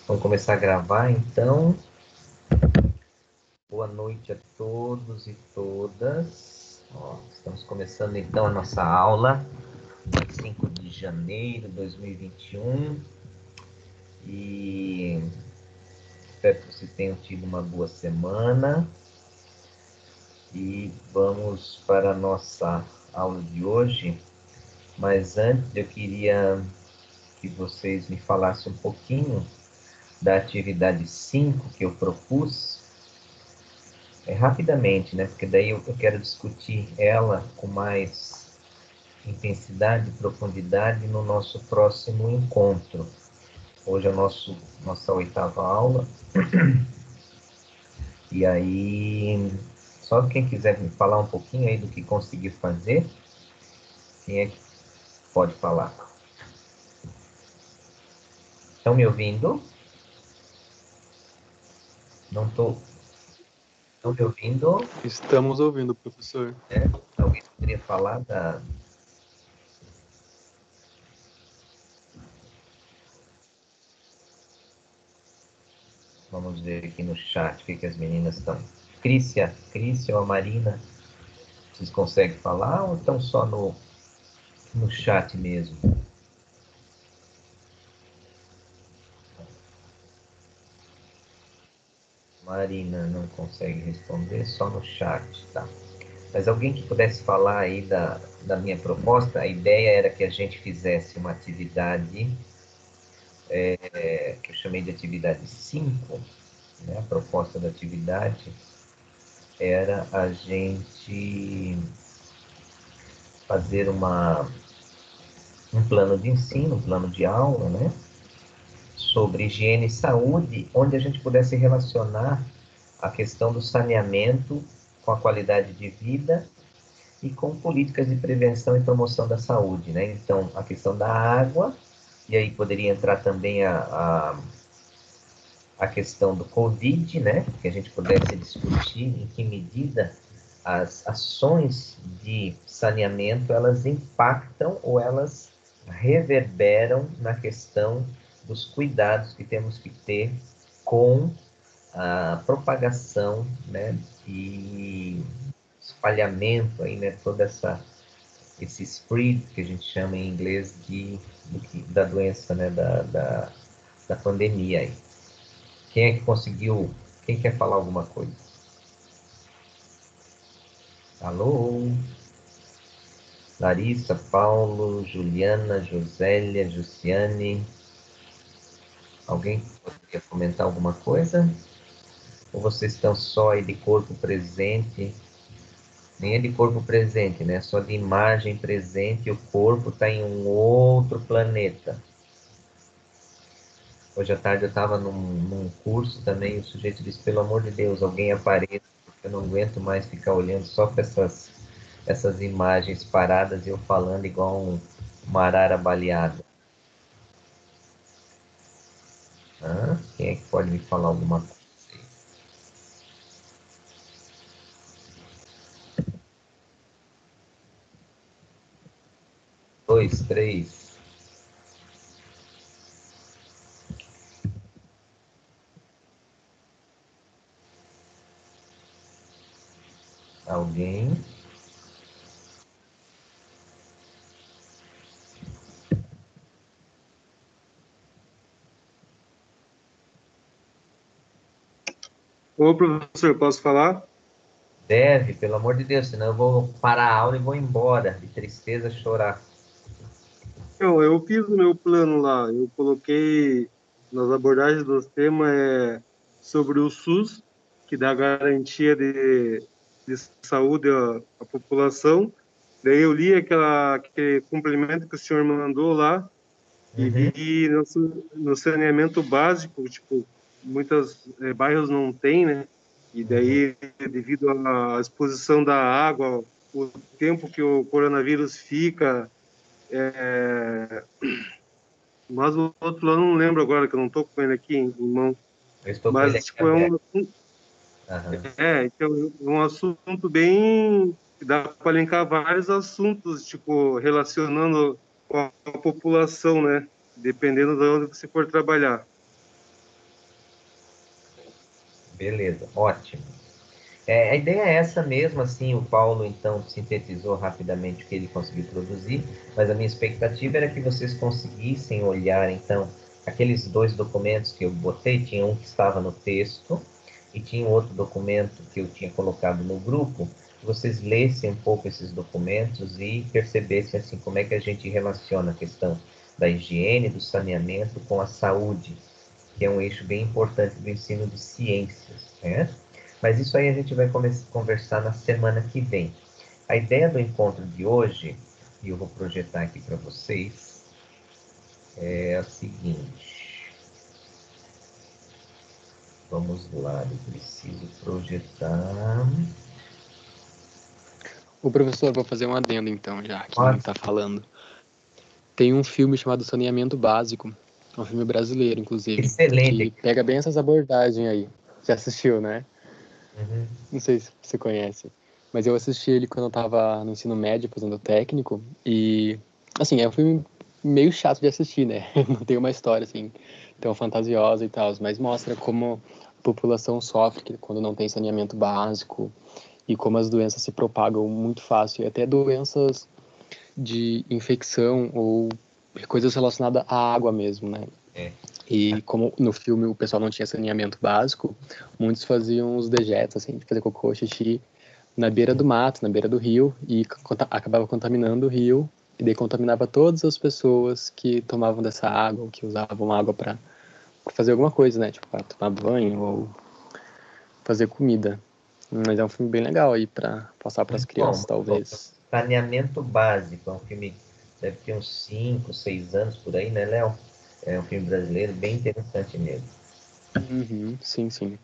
Vamos começar a gravar, então. Boa noite a todos e todas. Estamos começando, então, a nossa aula, dia 5 de janeiro de 2021. E espero que vocês tenham tido uma boa semana. E vamos para a nossa aula de hoje. Mas antes, eu queria que vocês me falassem um pouquinho da atividade 5 que eu propus. Rapidamente, né? Porque daí eu quero discutir ela com mais intensidade e profundidade no nosso próximo encontro. Hoje é nossa oitava aula. E aí, só quem quiser me falar um pouquinho aí do que conseguiu fazer, quem é que pode falar? Estão me ouvindo? Não estou. Estão me ouvindo? Estamos ouvindo, professor. Alguém poderia falar da. Vamos ver aqui no chat o que as meninas estão. Crícia ou a Marina, vocês conseguem falar ou estão só no chat mesmo? Marina não consegue responder, só no chat, tá? Mas alguém que pudesse falar aí da minha proposta, a ideia era que a gente fizesse uma atividade que eu chamei de atividade 5, né? A proposta da atividade era a gente fazer um plano de ensino, um plano de aula, né? Sobre higiene e saúde, onde a gente pudesse relacionar a questão do saneamento com a qualidade de vida e com políticas de prevenção e promoção da saúde, né? Então, a questão da água, e aí poderia entrar também a questão do Covid, né? Que a gente pudesse discutir em que medida as ações de saneamento, elas impactam ou elas reverberam na questão dos cuidados que temos que ter com a propagação, né, e espalhamento aí, né, toda esse spread que a gente chama em inglês da doença, né, da pandemia aí. Quem é que conseguiu? Quem quer falar alguma coisa? Alô? Larissa, Paulo, Juliana, Josélia, Jussiane. Alguém poderia comentar alguma coisa? Ou vocês estão só aí de corpo presente? Nem é de corpo presente, né? Só de imagem presente e o corpo está em um outro planeta. Hoje à tarde eu estava num curso também e o sujeito disse, pelo amor de Deus, alguém apareça, porque eu não aguento mais ficar olhando só para essas imagens paradas e eu falando igual uma arara baleada. Quem é que pode me falar alguma coisa aí? 2, 3. Alguém? Ô, professor, posso falar? Deve, pelo amor de Deus, senão eu vou parar a aula e vou embora, de tristeza chorar. Eu fiz o meu plano lá. Eu coloquei nas abordagens dos temas sobre o SUS, que dá garantia de saúde à população. Daí eu li aquele complemento que o senhor mandou lá e Uhum. vi no saneamento básico, tipo, muitos bairros não tem, né? E Uhum. daí, devido à exposição da água, o tempo que o coronavírus fica, mas o outro lá eu não lembro agora, que eu não estou com ele aqui em mão. Eu estou com ele Mas, aqui tipo, aberto. Aham. então, é um assunto bem... Dá para linkar vários assuntos, tipo, relacionando com a população, né? Dependendo de onde você for trabalhar. Beleza, ótimo. A ideia é essa mesmo, assim, o Paulo, então, sintetizou rapidamente o que ele conseguiu produzir, mas a minha expectativa era que vocês conseguissem olhar, então, aqueles dois documentos que eu botei, tinha um que estava no texto e tinha um outro documento que eu tinha colocado no grupo, que vocês lessem um pouco esses documentos e percebessem, assim, como é que a gente relaciona a questão da higiene, do saneamento com a saúde, que é um eixo bem importante do ensino de ciências, né? Mas isso aí a gente vai conversar na semana que vem. A ideia do encontro de hoje, e eu vou projetar aqui para vocês, é a seguinte. Vamos lá, eu preciso projetar. O professor, vou fazer um adendo então, já que Pode. está falando. Tem um filme chamado Saneamento Básico, é um filme brasileiro, inclusive, Excelente. que pega bem essas abordagens aí. Já assistiu, né? Uhum. Não sei se você conhece, mas eu assisti ele quando eu tava no ensino médio, fazendo técnico, e, assim, é um filme meio chato de assistir, né? Não tem uma história, assim, tão fantasiosa e tal, mas mostra como a população sofre quando não tem saneamento básico e como as doenças se propagam muito fácil, e até doenças de infecção ou coisas relacionadas à água mesmo, né? É. E como no filme o pessoal não tinha saneamento básico, muitos faziam os dejetos, assim, de fazer cocô, xixi, na beira do mato, na beira do rio, e acabava contaminando o rio, e daí contaminava todas as pessoas que tomavam dessa água, ou que usavam água para fazer alguma coisa, né? Tipo, para tomar banho ou fazer comida. Mas é um filme bem legal aí para passar para as Muito bom, crianças, muito bom. talvez. Saneamento Básico, é um filme, deve ter uns 5, 6 anos por aí, né, Léo? É um filme brasileiro bem interessante mesmo. Uhum, sim, sim.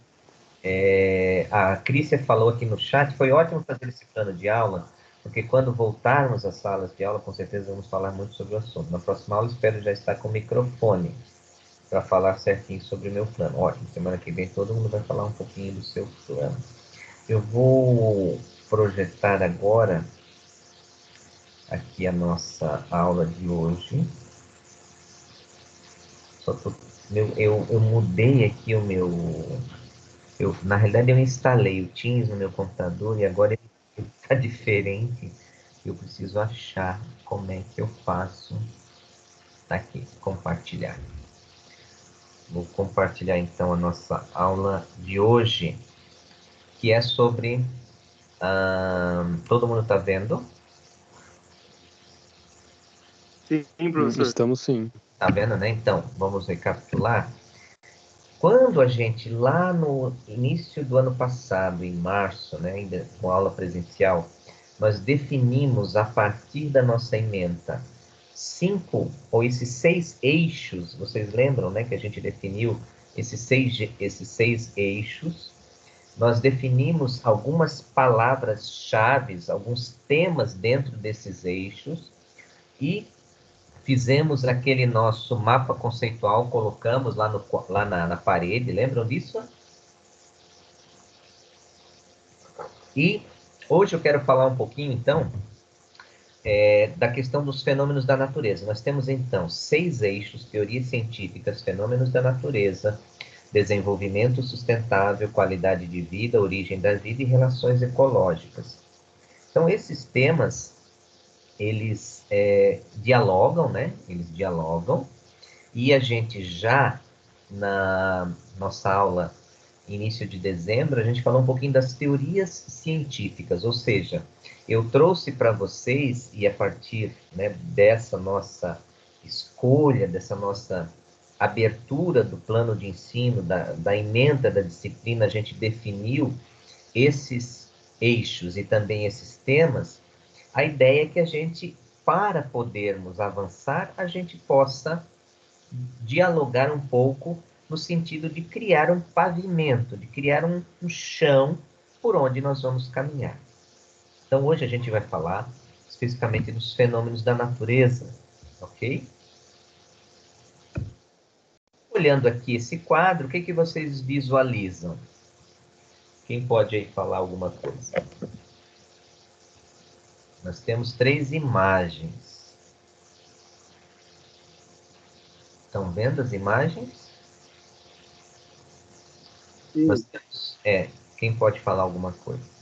A Crícia falou aqui no chat, foi ótimo fazer esse plano de aula, porque quando voltarmos às salas de aula, com certeza vamos falar muito sobre o assunto. Na próxima aula, espero já estar com o microfone para falar certinho sobre o meu plano. Ótimo, semana que vem todo mundo vai falar um pouquinho do seu plano. Eu vou projetar agora aqui a nossa aula de hoje. Eu mudei aqui o meu. Na realidade, eu instalei o Teams no meu computador e agora ele está diferente. Eu preciso achar como é que eu faço. Tá aqui, compartilhar. Vou compartilhar então a nossa aula de hoje, que é sobre. Todo mundo está vendo? Sim, professor. Estamos sim. Tá vendo, né? Então, vamos recapitular. Quando a gente, lá no início do ano passado, em março, né, ainda com aula presencial, nós definimos, a partir da nossa ementa, 5, ou esses 6 eixos, vocês lembram, né, que a gente definiu esses seis eixos, nós definimos algumas palavras-chave, alguns temas dentro desses eixos, e fizemos aquele nosso mapa conceitual, colocamos lá na parede, lembram disso? E hoje eu quero falar um pouquinho, então, da questão dos fenômenos da natureza. Nós temos, então, 6 eixos: teorias científicas, fenômenos da natureza, desenvolvimento sustentável, qualidade de vida, origem da vida e relações ecológicas. Então, esses temas, eles dialogam, né? Eles dialogam. E a gente já, na nossa aula, início de dezembro, a gente falou um pouquinho das teorias científicas, ou seja, eu trouxe para vocês, e a partir, né, dessa nossa escolha, dessa nossa abertura do plano de ensino, da ementa da disciplina, a gente definiu esses eixos e também esses temas. A ideia é que a gente, para podermos avançar, a gente possa dialogar um pouco no sentido de criar um pavimento, de criar um chão por onde nós vamos caminhar. Então, hoje a gente vai falar especificamente dos fenômenos da natureza, ok? Olhando aqui esse quadro, o que vocês visualizam? Quem pode aí falar alguma coisa? Nós temos 3 imagens. Estão vendo as imagens? Nós Sim. temos Quem pode falar alguma coisa?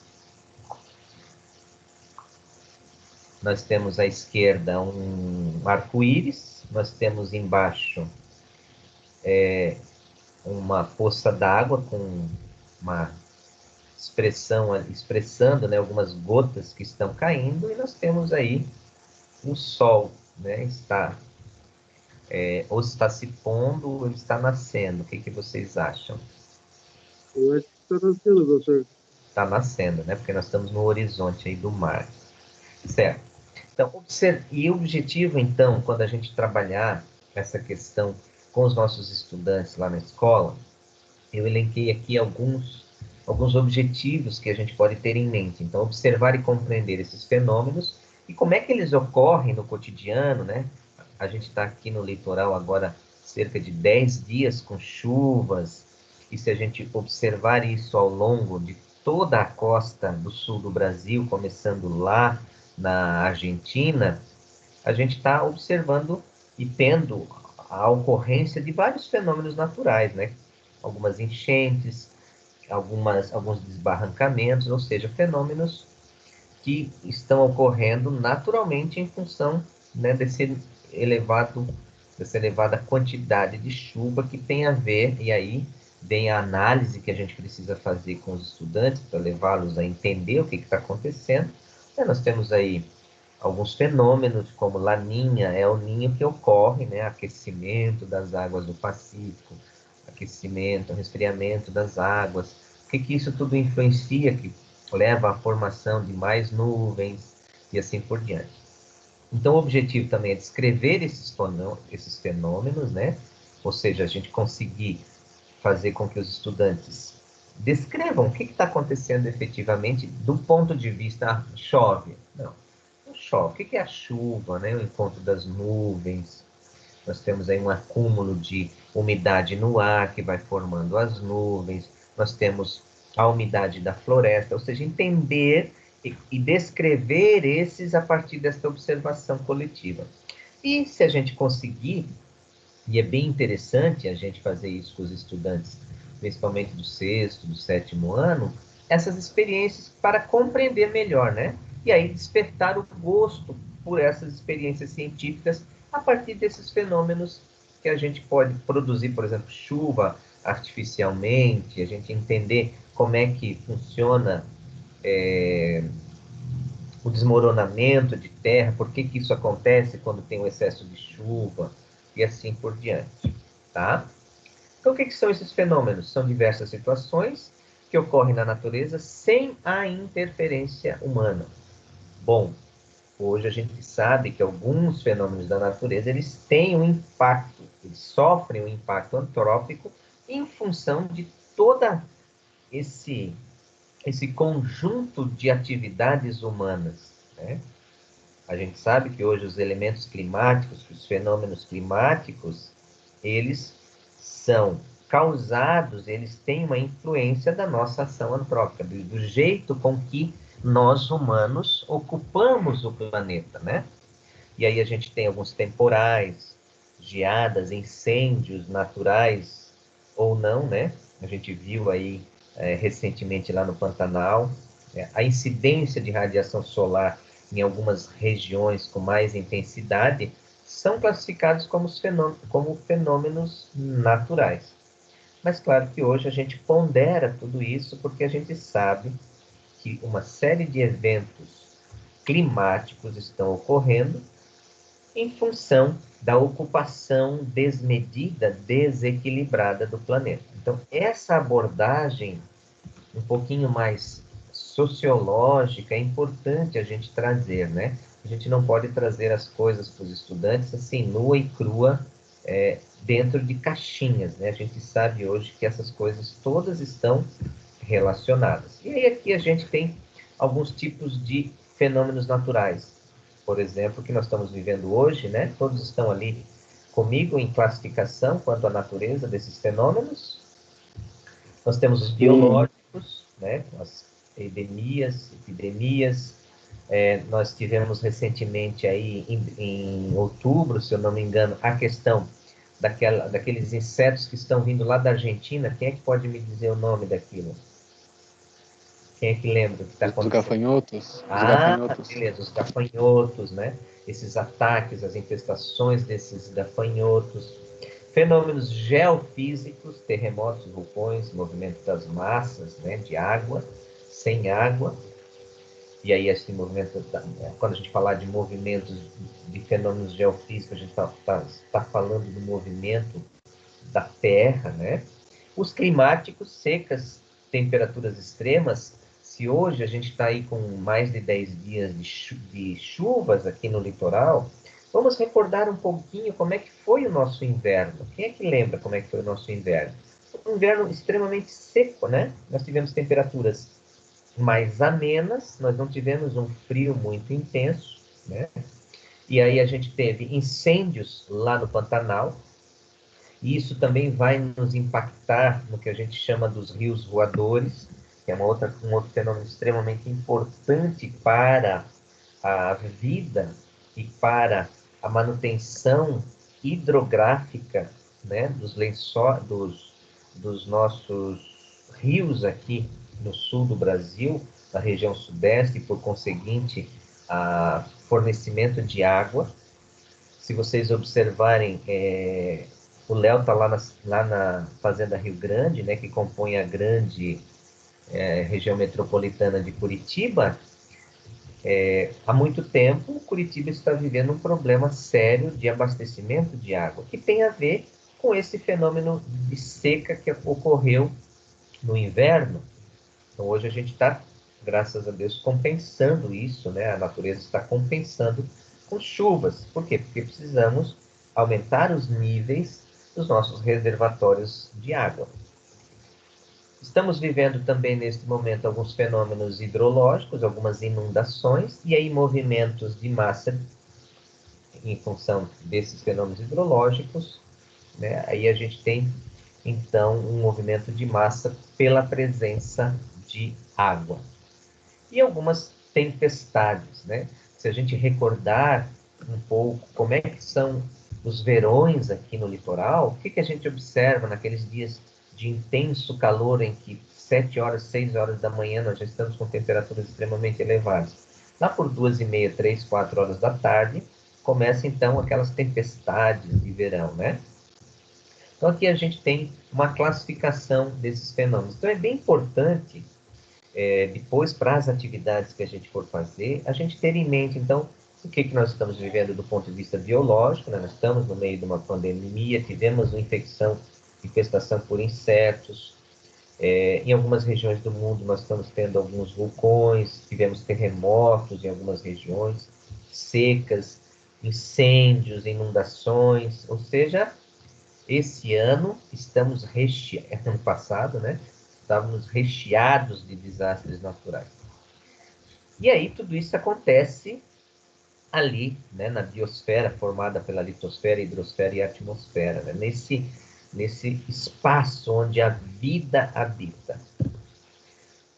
Nós temos à esquerda um arco-íris, nós temos embaixo uma poça d'água com uma expressando, né, algumas gotas que estão caindo, e nós temos aí o sol, né, ou está se pondo ou está nascendo. O que vocês acham? Eu acho que está nascendo, doutor. Está nascendo, né, porque nós estamos no horizonte aí do mar. Certo. Então, e o objetivo, então, quando a gente trabalhar essa questão com os nossos estudantes lá na escola, eu elenquei aqui alguns objetivos que a gente pode ter em mente. Então, observar e compreender esses fenômenos e como é que eles ocorrem no cotidiano, né? A gente está aqui no litoral agora cerca de 10 dias com chuvas, e se a gente observar isso ao longo de toda a costa do sul do Brasil, começando lá na Argentina, a gente está observando e tendo a ocorrência de vários fenômenos naturais, né? Algumas enchentes, alguns desbarrancamentos, ou seja, fenômenos que estão ocorrendo naturalmente em função, né, dessa elevada quantidade de chuva que tem a ver, e aí vem a análise que a gente precisa fazer com os estudantes para levá-los a entender o que está acontecendo. Nós temos aí alguns fenômenos, como Laninha, é o ninho que ocorre, né, aquecimento das águas do Pacífico, aquecimento, resfriamento das águas. O que isso tudo influencia, que leva à formação de mais nuvens e assim por diante. Então, o objetivo também é descrever esses fenômenos, né? Ou seja, a gente conseguir fazer com que os estudantes descrevam o que está acontecendo efetivamente do ponto de vista chove. Não chove. O que é a chuva, né? O encontro das nuvens. Nós temos aí um acúmulo de umidade no ar que vai formando as nuvens. Nós temos a umidade da floresta, ou seja, entender e descrever esses a partir desta observação coletiva. E se a gente conseguir, e é bem interessante a gente fazer isso com os estudantes, principalmente do sexto, do sétimo ano, essas experiências para compreender melhor, né? E aí despertar o gosto por essas experiências científicas a partir desses fenômenos que a gente pode produzir, por exemplo, chuva artificialmente, a gente entender como é que funciona o desmoronamento de terra, por que isso acontece quando tem um excesso de chuva, e assim por diante, tá? Então, o que são esses fenômenos? São diversas situações que ocorrem na natureza sem a interferência humana. Bom, hoje a gente sabe que alguns fenômenos da natureza, eles têm um impacto, eles sofrem um impacto antrópico em função de toda esse conjunto de atividades humanas, né? A gente sabe que hoje os elementos climáticos, os fenômenos climáticos, eles são causados, eles têm uma influência da nossa ação antrópica, do jeito com que nós humanos ocupamos o planeta, né? E aí a gente tem alguns temporais, geadas, incêndios naturais ou não, né? A gente viu aí recentemente lá no Pantanal, a incidência de radiação solar em algumas regiões com mais intensidade são classificados como fenômenos naturais. Mas claro que hoje a gente pondera tudo isso porque a gente sabe que uma série de eventos climáticos estão ocorrendo em função da ocupação desmedida, desequilibrada do planeta. Então, essa abordagem um pouquinho mais sociológica é importante a gente trazer, né? A gente não pode trazer as coisas para os estudantes assim, nua e crua, dentro de caixinhas, né? A gente sabe hoje que essas coisas todas estão relacionadas. E aí aqui a gente tem alguns tipos de fenômenos naturais. Por exemplo, que nós estamos vivendo hoje, né? Todos estão ali comigo em classificação quanto à natureza desses fenômenos. Nós temos os biológicos, né? As epidemias. Nós tivemos recentemente aí em outubro, se eu não me engano, a questão daqueles insetos que estão vindo lá da Argentina. Quem é que pode me dizer o nome daquilo? Quem é que lembra o que está Os acontecendo? gafanhotos? Os Ah, gafanhotos. beleza, os gafanhotos, né? Esses ataques, as infestações desses gafanhotos, fenômenos geofísicos, terremotos, vulcões, movimento das massas, né, de água, sem água. E aí esse movimento, quando a gente falar de movimentos, de fenômenos geofísicos, a gente está falando do movimento da Terra, né? Os climáticos, secas, temperaturas extremas. Se hoje a gente está aí com mais de 10 dias de chuvas aqui no litoral, vamos recordar um pouquinho como é que foi o nosso inverno. Quem é que lembra como é que foi o nosso inverno? Um inverno extremamente seco, né? Nós tivemos temperaturas mais amenas, nós não tivemos um frio muito intenso, né? E aí a gente teve incêndios lá no Pantanal, e isso também vai nos impactar no que a gente chama dos rios voadores, que é um outro fenômeno extremamente importante para a vida e para a manutenção hidrográfica, né, dos nossos rios aqui no sul do Brasil, na região sudeste, e por conseguinte, a fornecimento de água. Se vocês observarem, o Léo está lá na Fazenda Rio Grande, né, que compõe a grande região metropolitana de Curitiba. Há muito tempo, Curitiba está vivendo um problema sério de abastecimento de água, que tem a ver com esse fenômeno de seca que ocorreu no inverno. Então, hoje a gente está, graças a Deus, compensando isso, né? A natureza está compensando com chuvas. Por quê? Porque precisamos aumentar os níveis dos nossos reservatórios de água. Estamos vivendo também, neste momento, alguns fenômenos hidrológicos, algumas inundações, e aí movimentos de massa em função desses fenômenos hidrológicos, né? Aí a gente tem, então, um movimento de massa pela presença de água. E algumas tempestades, né? Se a gente recordar um pouco como é que são os verões aqui no litoral, o que que a gente observa naqueles dias de intenso calor em que 7 horas, 6 horas da manhã nós já estamos com temperaturas extremamente elevadas. Lá por 2h30, 3, 4 horas da tarde, começa então aquelas tempestades de verão, né? Então aqui a gente tem uma classificação desses fenômenos. Então é bem importante depois, para as atividades que a gente for fazer, a gente ter em mente, então, o que nós estamos vivendo do ponto de vista biológico, né? Nós estamos no meio de uma pandemia, tivemos uma infestação por insetos, em algumas regiões do mundo nós estamos tendo alguns vulcões, tivemos terremotos em algumas regiões, secas, incêndios, inundações, ou seja, esse ano estamos recheados, ano passado, né? Estávamos recheados de desastres naturais. E aí tudo isso acontece ali, né, na biosfera formada pela litosfera, hidrosfera e atmosfera, né, nesse espaço onde a vida habita.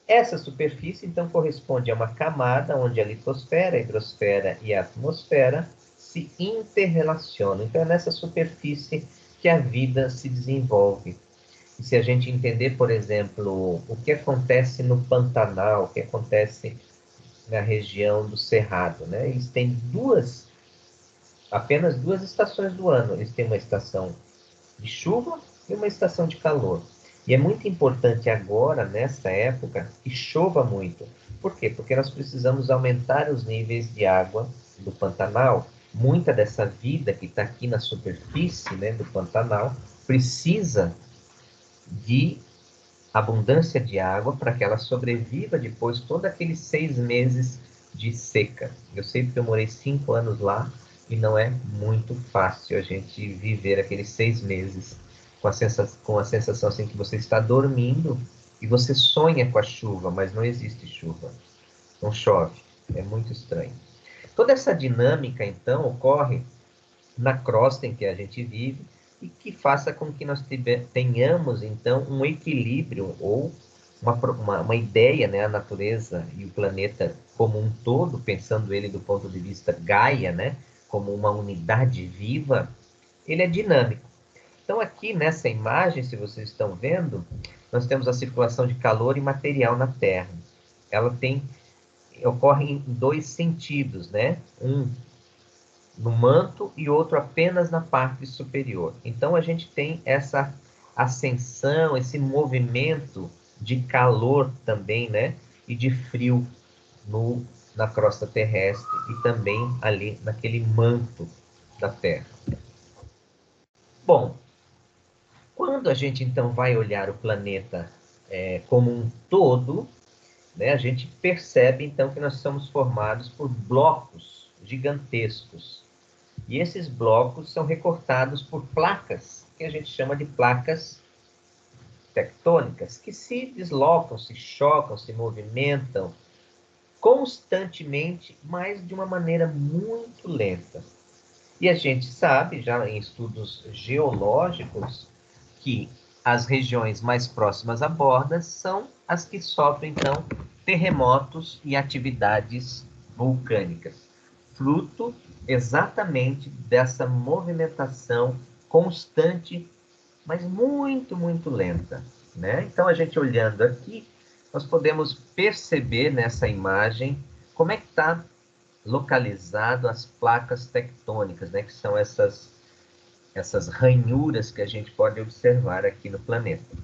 Essa superfície, então, corresponde a uma camada onde a litosfera, a hidrosfera e a atmosfera se interrelacionam. Então, é nessa superfície que a vida se desenvolve. E se a gente entender, por exemplo, o que acontece no Pantanal, o que acontece na região do Cerrado, né? Eles têm apenas duas estações do ano. Eles têm uma estação de chuva e uma estação de calor. E é muito importante agora, nessa época, que chova muito. Por quê? Porque nós precisamos aumentar os níveis de água do Pantanal. Muita dessa vida que está aqui na superfície, né, do Pantanal precisa de abundância de água para que ela sobreviva depois todos aqueles 6 meses de seca. Eu sei porque eu morei 5 anos lá e não é muito fácil a gente viver aqueles 6 meses com a sensação assim que você está dormindo e você sonha com a chuva, mas não existe chuva, não chove, é muito estranho. Toda essa dinâmica então ocorre na crosta em que a gente vive e que faça com que nós tenhamos, então, um equilíbrio ou uma ideia, né, a natureza e o planeta como um todo, pensando ele do ponto de vista Gaia, né, como uma unidade viva, ele é dinâmico. Então, aqui nessa imagem, se vocês estão vendo, nós temos a circulação de calor e material na Terra. ela ocorre em dois sentidos, né? Um no manto e outro apenas na parte superior. Então a gente tem essa ascensão, esse movimento de calor também, né? E de frio na crosta terrestre e também ali naquele manto da Terra. Bom, quando a gente então vai olhar o planeta como um todo, né, a gente percebe então que nós somos formados por blocos gigantescos. E esses blocos são recortados por placas, que a gente chama de placas tectônicas, que se deslocam, se chocam, se movimentam constantemente, mas de uma maneira muito lenta. E a gente sabe, já em estudos geológicos, que as regiões mais próximas à borda são as que sofrem, então, terremotos e atividades vulcânicas, fruto exatamente dessa movimentação constante, mas muito, muito lenta, né? Então, a gente olhando aqui, nós podemos perceber nessa imagem como é que está localizado as placas tectônicas, né? Que são essas ranhuras que a gente pode observar aqui no planeta.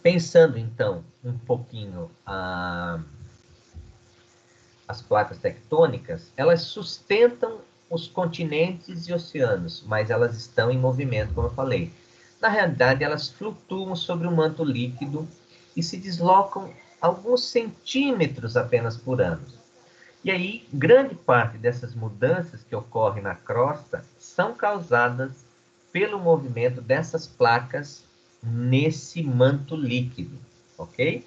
Pensando, então, um pouquinho as placas tectônicas, elas sustentam os continentes e oceanos, mas elas estão em movimento, como eu falei. Na realidade, elas flutuam sobre o manto líquido e se deslocam alguns centímetros apenas por ano. E aí, grande parte dessas mudanças que ocorrem na crosta são causadas pelo movimento dessas placas nesse manto líquido, ok?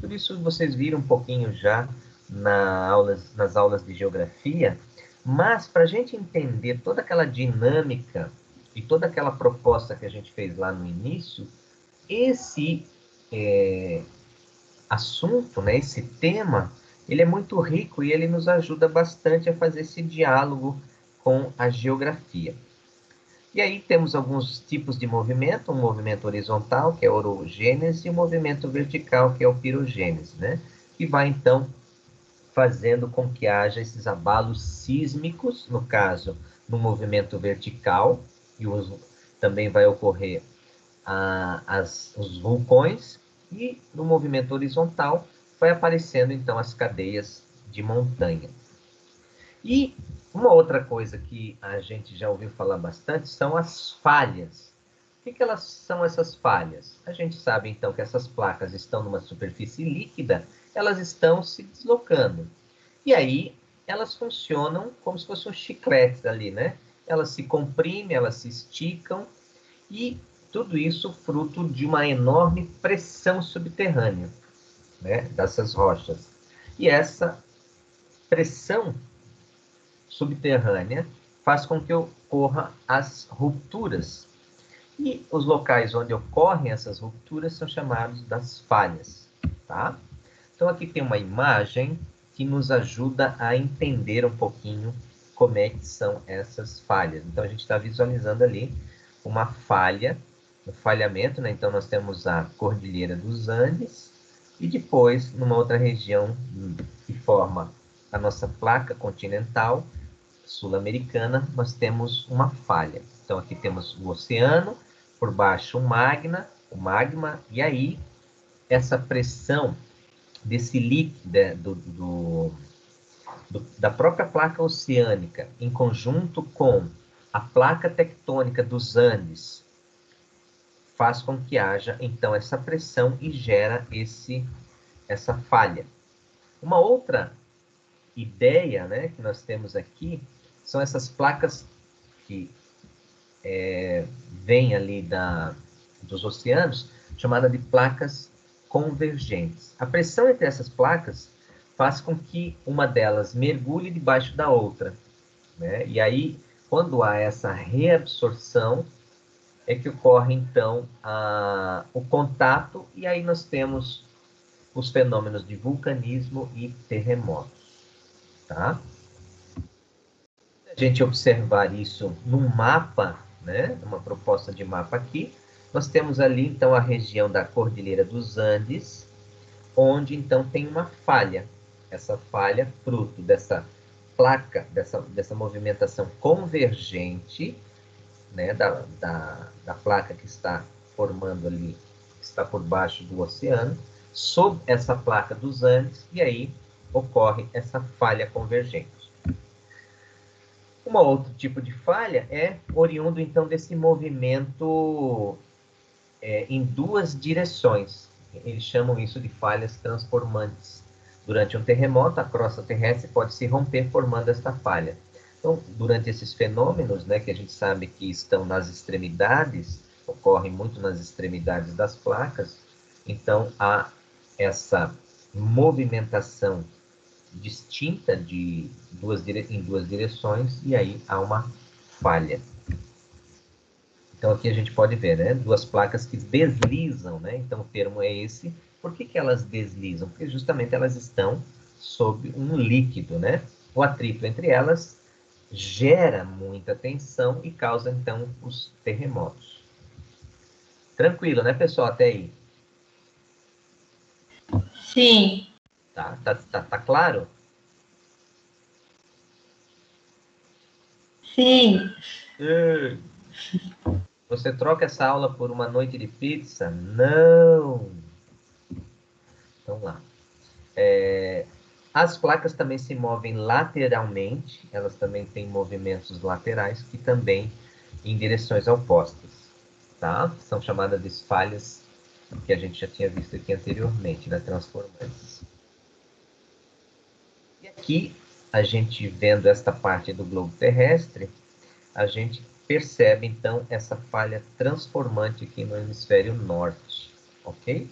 Tudo isso vocês viram um pouquinho já nas aulas de geografia, mas para a gente entender toda aquela dinâmica e toda aquela proposta que a gente fez lá no início, esse assunto, né, esse tema, ele é muito rico e ele nos ajuda bastante a fazer esse diálogo com a geografia. E aí temos alguns tipos de movimento, um movimento horizontal, que é a orogênese, e um movimento vertical, que é o pirogênese, né? Que vai, então, fazendo com que haja esses abalos sísmicos, no caso, no movimento vertical, e também vai ocorrer os vulcões, e no movimento horizontal vai aparecendo, então, as cadeias de montanha. E uma outra coisa que a gente já ouviu falar bastante são as falhas. O que elas são essas falhas? A gente sabe, então, que essas placas estão numa superfície líquida, elas estão se deslocando. E aí, elas funcionam como se fossem um chicletes ali, né? Elas se comprimem, elas se esticam, e tudo isso fruto de uma enorme pressão subterrânea, né, dessas rochas. E essa pressão subterrânea faz com que ocorra as rupturas. E os locais onde ocorrem essas rupturas são chamados das falhas, tá? Então aqui tem uma imagem que nos ajuda a entender um pouquinho como é que são essas falhas. Então a gente está visualizando ali uma falha, um falhamento, né? Então nós temos a Cordilheira dos Andes e depois, numa outra região que forma a nossa placa continental sul-americana, nós temos uma falha. Então aqui temos o oceano, por baixo o magma, e aí essa pressão desse líquido da própria placa oceânica, em conjunto com a placa tectônica dos Andes, faz com que haja, então, essa pressão e gera essa falha. Uma outra ideia, né, que nós temos aqui são essas placas que vêm ali dos oceanos, chamada de placas convergentes. A pressão entre essas placas faz com que uma delas mergulhe debaixo da outra, né? E aí, quando há essa reabsorção, é que ocorre, então, o contato, e aí nós temos os fenômenos de vulcanismo e terremotos, tá? Se a gente observar isso num mapa, né, uma proposta de mapa aqui, nós temos ali, então, a região da Cordilheira dos Andes, onde então tem uma falha. Essa falha, fruto dessa placa, dessa movimentação convergente, né, da placa que está formando ali, que está por baixo do oceano, sob essa placa dos Andes, e aí ocorre essa falha convergente. Um outro tipo de falha é oriundo, então, desse movimento em duas direções. Eles chamam isso de falhas transformantes. Durante um terremoto, a crosta terrestre pode se romper formando esta falha. Então, durante esses fenômenos, né, que a gente sabe que estão nas extremidades, ocorrem muito nas extremidades das placas, então há essa movimentação distinta em duas direções, e aí há uma falha. Então aqui a gente pode ver, né, duas placas que deslizam, né? Então o termo é esse. Por que elas deslizam? Porque justamente elas estão sob um líquido, né? O atrito entre elas gera muita tensão e causa então os terremotos. Tranquilo, né, pessoal, até aí? Sim. Tá claro? Sim. Você troca essa aula por uma noite de pizza? Não! Então lá. As placas também se movem lateralmente, elas também têm movimentos laterais que também em direções opostas, tá? São chamadas de falhas que a gente já tinha visto aqui anteriormente, né? Transformantes. E aqui, a gente vendo esta parte do globo terrestre, a gente percebe, então, essa falha transformante aqui no hemisfério norte, ok?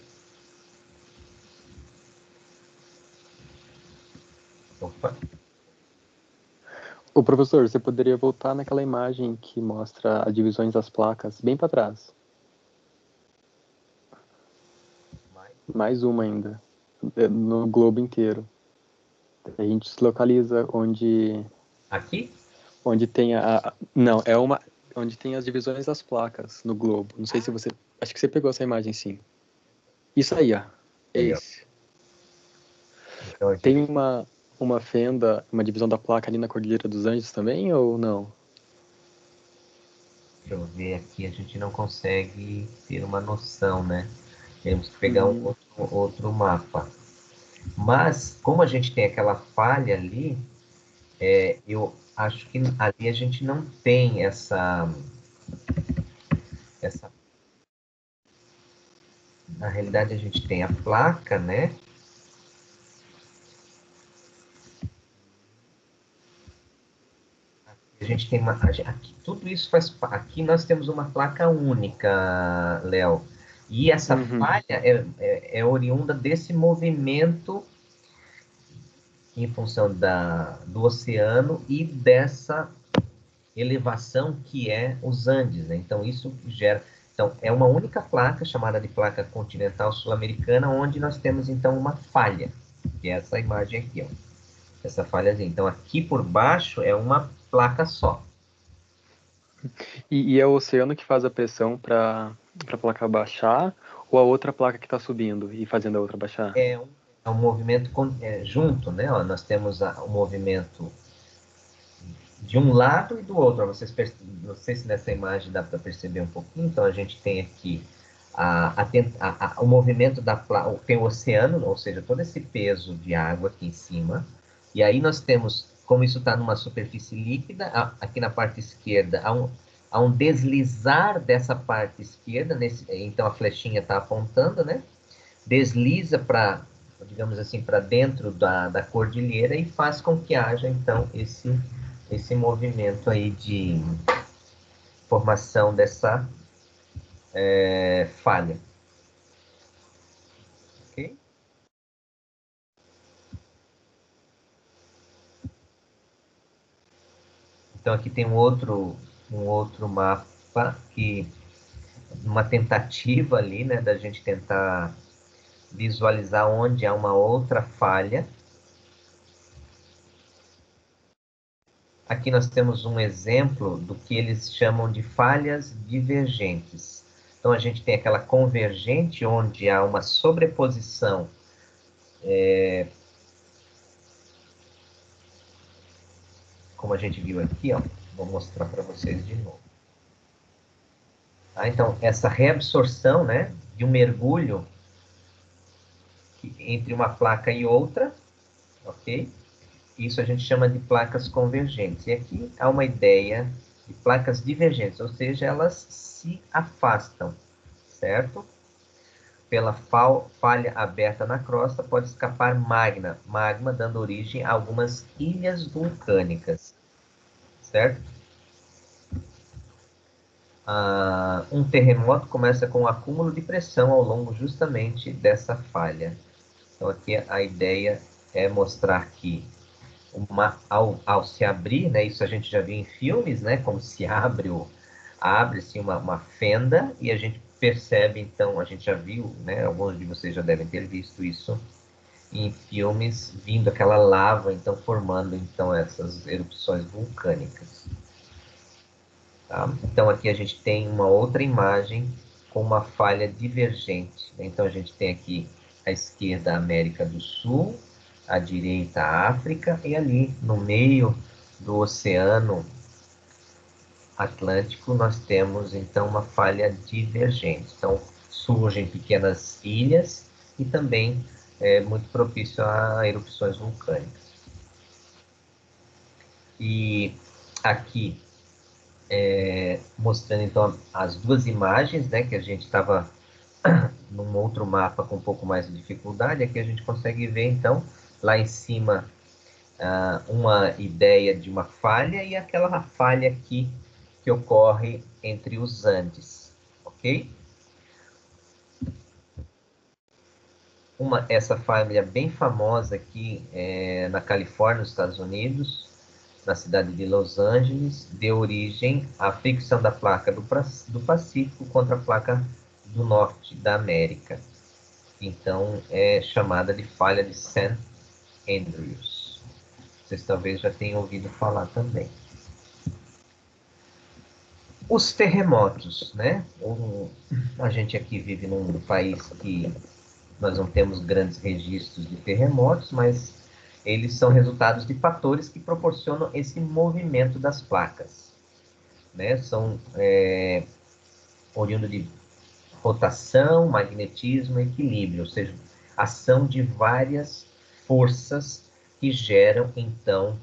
Opa. Ô, professor, você poderia voltar naquela imagem que mostra as divisões das placas, bem para trás. Mais uma ainda, no globo inteiro. A gente se localiza onde... Aqui? Onde tem a... Não, é uma... Onde tem as divisões das placas no globo. Não sei se você... Acho que você pegou essa imagem, sim. Isso aí, ó. Esse. Então, gente... Tem uma fenda, uma divisão da placa ali na Cordilheira dos Andes também, ou não? Deixa eu ver aqui, a gente não consegue ter uma noção, né? Temos que pegar um outro mapa. Mas, como a gente tem aquela falha ali, eu acho que ali a gente não tem essa... Na realidade, a gente tem a placa, né? A gente tem uma... Aqui, tudo isso faz... Aqui nós temos uma placa única, Léo. E essa falha é oriunda desse movimento em função do oceano e dessa elevação que é os Andes, né? Então, isso gera... Então, é uma única placa, chamada de placa continental sul-americana, onde nós temos, então, uma falha, que é essa imagem aqui, ó. Essa falhazinha. Então, aqui por baixo é uma placa só. E é o oceano que faz a pressão para a placa baixar, ou a outra placa que está subindo e fazendo a outra baixar? É um movimento junto, né? Ó, nós temos o movimento de um lado e do outro. Não sei se nessa imagem dá para perceber um pouquinho. Então, a gente tem aqui o movimento da placa, tem o oceano, ou seja, todo esse peso de água aqui em cima. E aí nós temos, como isso está numa superfície líquida, aqui na parte esquerda, há um deslizar dessa parte esquerda, então a flechinha está apontando, né? Desliza para, digamos assim, para dentro da cordilheira e faz com que haja, então, esse movimento aí de formação dessa falha. Ok? Então, aqui tem um outro mapa que, uma tentativa ali, né, da gente tentar visualizar onde há uma outra falha. Aqui nós temos um exemplo do que eles chamam de falhas divergentes. Então, a gente tem aquela convergente, onde há uma sobreposição como a gente viu aqui, ó, vou mostrar para vocês de novo. Então, essa reabsorção, né, de um mergulho entre uma placa e outra, ok? Isso a gente chama de placas convergentes. E aqui há uma ideia de placas divergentes, ou seja, elas se afastam, certo? Pela falha aberta na crosta pode escapar magma dando origem a algumas ilhas vulcânicas, certo? Um terremoto começa com um acúmulo de pressão ao longo justamente dessa falha. Então aqui a ideia é mostrar que ao se abrir, né, isso a gente já viu em filmes, né, como se abre-se uma fenda e a gente percebe, então, a gente já viu, né, alguns de vocês já devem ter visto isso em filmes, vindo aquela lava, então, formando, então, essas erupções vulcânicas. Tá? Então, aqui a gente tem uma outra imagem com uma falha divergente. Então, a gente tem aqui à esquerda a América do Sul, à direita a África, e ali no meio do Oceano Atlântico nós temos então uma falha divergente. Então surgem pequenas ilhas e também é muito propício a erupções vulcânicas. E aqui mostrando então as duas imagens, né, que a gente estava num outro mapa com um pouco mais de dificuldade, aqui a gente consegue ver então lá em cima uma ideia de uma falha e aquela falha aqui que ocorre entre os Andes, ok? Essa falha bem famosa aqui na Califórnia, nos Estados Unidos, na cidade de Los Angeles, deu origem à fricção da placa do Pacífico contra a placa do Norte da América. Então, é chamada de falha de St. Andrews. Vocês talvez já tenham ouvido falar também. Os terremotos, né? A gente aqui vive num país que nós não temos grandes registros de terremotos, mas eles são resultados de fatores que proporcionam esse movimento das placas, né? São oriundos de rotação, magnetismo e equilíbrio, ou seja, ação de várias forças que geram, então,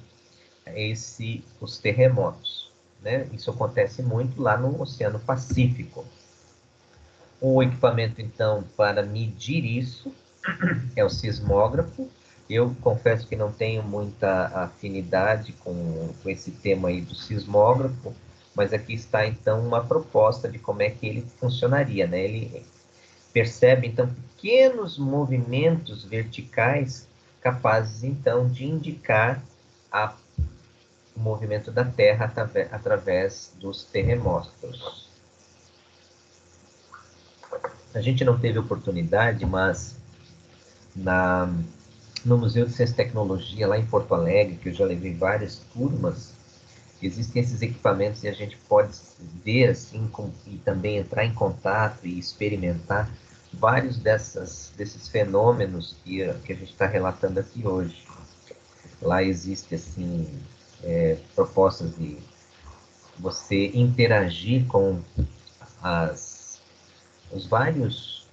os terremotos, né? Isso acontece muito lá no Oceano Pacífico. O equipamento, então, para medir isso é o sismógrafo. Eu confesso que não tenho muita afinidade com esse tema aí do sismógrafo, mas aqui está, então, uma proposta de como é que ele funcionaria, né? Ele percebe, então, pequenos movimentos verticais capazes, então, de indicar o movimento da Terra através dos terremotos. A gente não teve oportunidade, mas no Museu de Ciência e Tecnologia, lá em Porto Alegre, que eu já levei várias turmas, existem esses equipamentos e a gente pode ver, assim, e também entrar em contato e experimentar vários desses fenômenos que a gente está relatando aqui hoje. Lá existe, assim, propostas de você interagir com os vários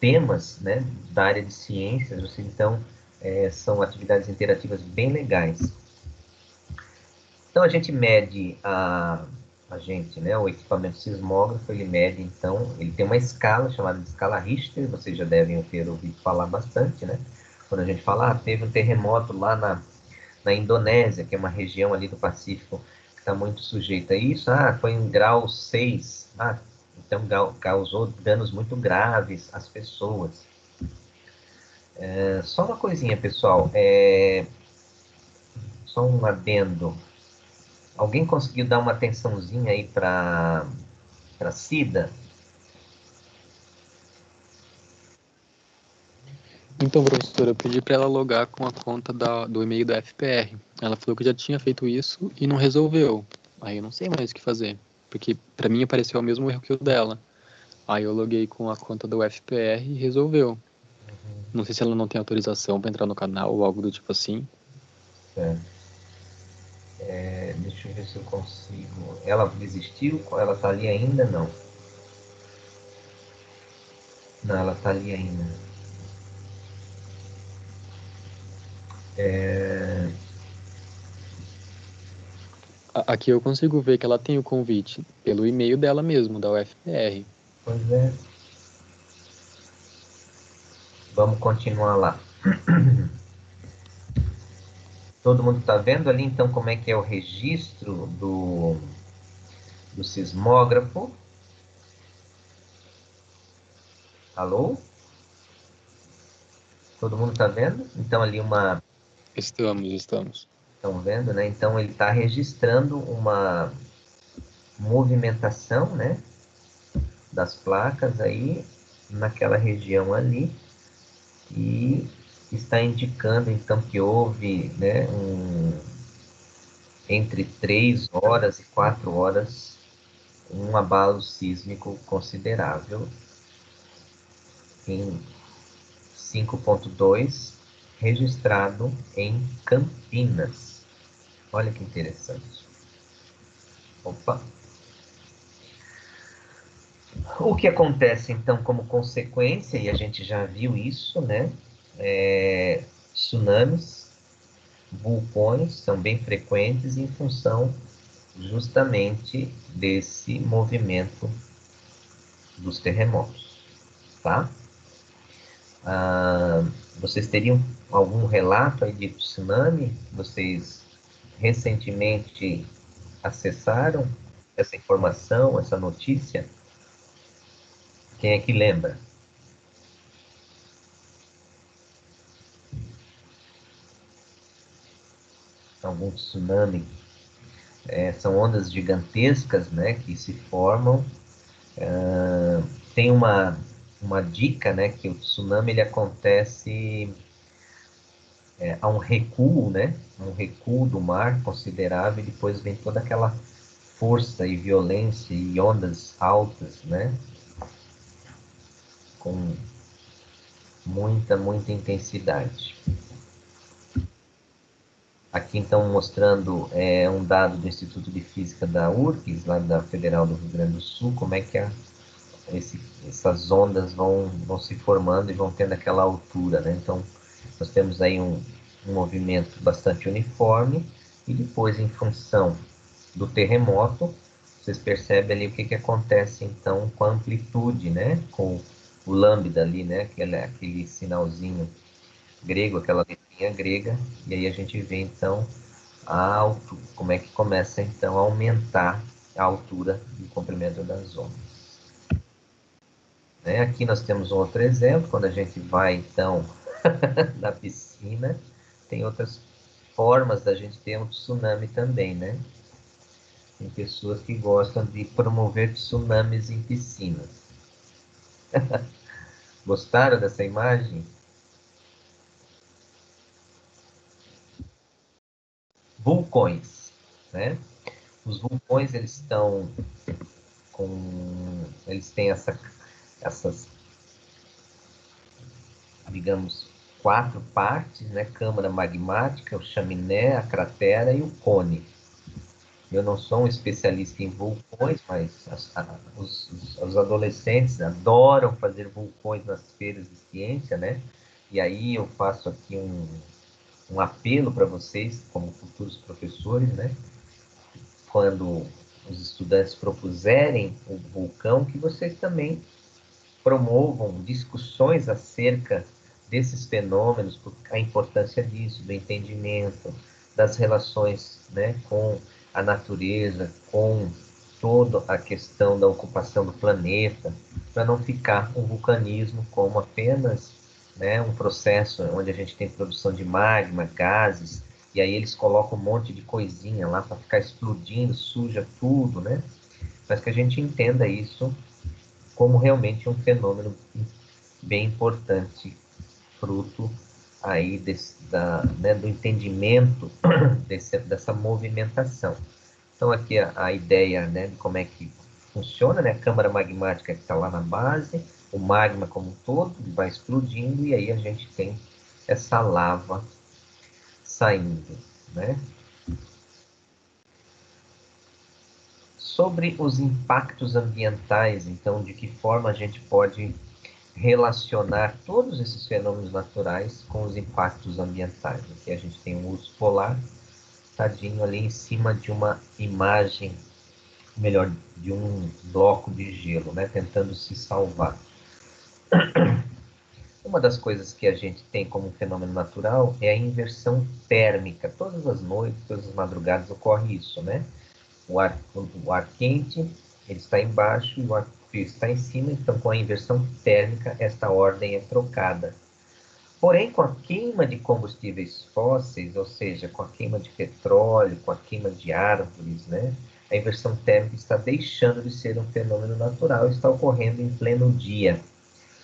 temas, né, da área de ciências, você, então, são atividades interativas bem legais. Então, a gente mede né, o equipamento sismógrafo, ele mede, então, ele tem uma escala chamada de escala Richter, vocês já devem ter ouvido falar bastante, né? Quando a gente fala, teve um terremoto lá na Indonésia, que é uma região ali do Pacífico que está muito sujeita a isso, foi em grau 6, então causou danos muito graves às pessoas. Só uma coisinha, pessoal, só um adendo. Alguém conseguiu dar uma atençãozinha aí para Cida? Então, professora, eu pedi para ela logar com a conta do e-mail da FPR. Ela falou que já tinha feito isso e não resolveu. Aí eu não sei mais o que fazer, porque para mim apareceu o mesmo erro que o dela. Aí eu loguei com a conta do FPR e resolveu. Não sei se ela não tem autorização para entrar no canal ou algo do tipo assim. Certo. Deixa eu ver se eu consigo. Ela desistiu? Ela tá ali ainda? Não. Não, ela tá ali ainda. Aqui eu consigo ver que ela tem o convite pelo e-mail dela mesmo, da UFPR. Pois é. Vamos continuar lá. Todo mundo está vendo ali, então, como é que é o registro do sismógrafo? Alô? Todo mundo está vendo? Então, ali uma... Estamos. Estão vendo, né? Então, ele está registrando uma movimentação, né? Das placas aí, naquela região ali. E está indicando, então, que houve, né? Entre 3 horas e 4 horas, um abalo sísmico considerável em 5.2, registrado em Campinas. Olha que interessante. Opa. O que acontece, então, como consequência, e a gente já viu isso, né? Tsunamis, vulcões são bem frequentes em função justamente desse movimento dos terremotos, tá? Vocês teriam algum relato aí de tsunami? Vocês recentemente acessaram essa informação, essa notícia? Quem é que lembra? Algum tsunami? São ondas gigantescas, né, que se formam. Tem uma dica, né, que o tsunami ele acontece a um recuo, né, um recuo do mar considerável, e depois vem toda aquela força e violência e ondas altas, né, com muita intensidade. Aqui então mostrando um dado do Instituto de Física da URGS, lá da Federal do Rio Grande do Sul, como é que essas ondas vão se formando e vão tendo aquela altura, né? Então, nós temos aí um movimento bastante uniforme, e depois, em função do terremoto, vocês percebem ali o que acontece então com a amplitude, né? Com o lambda ali, né? Aquele sinalzinho grego, aquela letrinha grega, e aí a gente vê então como é que começa então a aumentar a altura e o comprimento das ondas. Né? Aqui nós temos um outro exemplo, quando a gente vai então na piscina, tem outras formas da gente ter um tsunami também, né? Tem pessoas que gostam de promover tsunamis em piscinas. Gostaram dessa imagem? Vulcões, né? Os vulcões, eles têm essas, digamos, 4 partes, né? Câmara magmática, o chaminé, a cratera e o cone. Eu não sou um especialista em vulcões, mas os adolescentes adoram fazer vulcões nas feiras de ciência, né? E aí eu faço aqui um apelo para vocês, como futuros professores, né? Quando os estudantes propuserem o vulcão, que vocês também promovam discussões acerca desses fenômenos, a importância disso, do entendimento, das relações, né, com a natureza, com toda a questão da ocupação do planeta, para não ficar um vulcanismo como apenas, né, um processo onde a gente tem produção de magma, gases, e aí eles colocam um monte de coisinha lá para ficar explodindo, suja tudo, né? Mas que a gente entenda isso como realmente um fenômeno bem importante, fruto aí né, do entendimento dessa movimentação. Então aqui a ideia, né, de como é que funciona, né? A câmara magmática que está lá na base, o magma como um todo vai explodindo e aí a gente tem essa lava saindo, né? Sobre os impactos ambientais, então, de que forma a gente pode relacionar todos esses fenômenos naturais com os impactos ambientais. Aqui a gente tem um urso polar, tadinho ali em cima de uma imagem, melhor, de um bloco de gelo, né, tentando se salvar. Uma das coisas que a gente tem como fenômeno natural é a inversão térmica. Todas as noites, todas as madrugadas ocorre isso, né? O ar quente ele está embaixo e o ar frio está em cima, então com a inversão térmica esta ordem é trocada. Porém, com a queima de combustíveis fósseis, ou seja, com a queima de petróleo, com a queima de árvores, né, a inversão térmica está deixando de ser um fenômeno natural, está ocorrendo em pleno dia.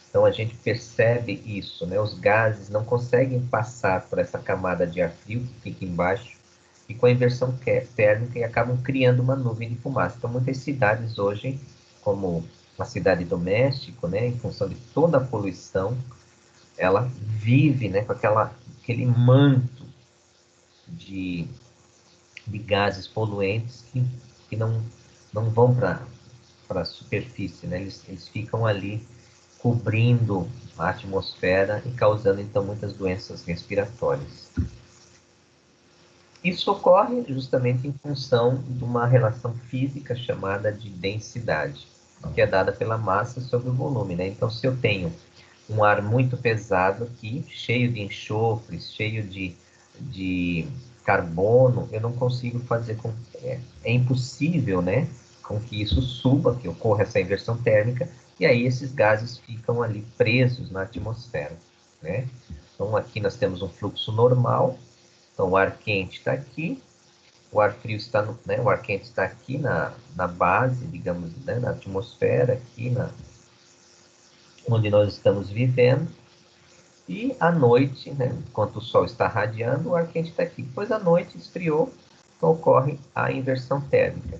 Então a gente percebe isso, né? Os gases não conseguem passar por essa camada de ar frio que fica embaixo e com a inversão térmica e acabam criando uma nuvem de fumaça. Então muitas cidades hoje, como a cidade do México, né, em função de toda a poluição, ela vive, né, com aquele manto de, de gases poluentes que não vão para a superfície, né? Eles ficam ali cobrindo a atmosfera e causando, então, muitas doenças respiratórias. Isso ocorre justamente em função de uma relação física chamada de densidade, que é dada pela massa sobre o volume, né? Então, se eu tenho um ar muito pesado aqui, cheio de enxofres, cheio de carbono, eu não consigo fazer com... É impossível, né? Com que isso suba, que ocorra essa inversão térmica, e aí esses gases ficam ali presos na atmosfera, né? Então aqui nós temos um fluxo normal, então o ar quente está aqui, o ar frio está no, né? O ar quente está aqui na base, digamos, né? Na atmosfera, aqui onde nós estamos vivendo, e à noite, né? Enquanto o sol está radiando, o ar quente está aqui. Depois à noite esfriou, então ocorre a inversão térmica.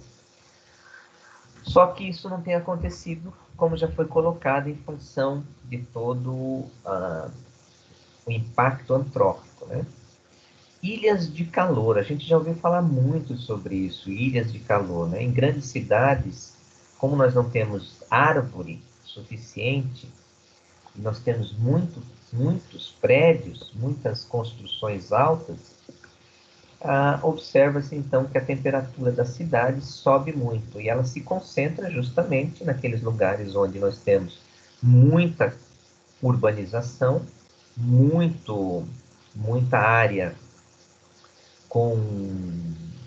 Só que isso não tem acontecido, como já foi colocado, em função de todo o impacto antrópico, né? Ilhas de calor, a gente já ouviu falar muito sobre isso, ilhas de calor, né? Em grandes cidades, como nós não temos árvore suficiente, nós temos muitos prédios, muitas construções altas, observa-se então que a temperatura da cidade sobe muito e ela se concentra justamente naqueles lugares onde nós temos muita urbanização, muita área com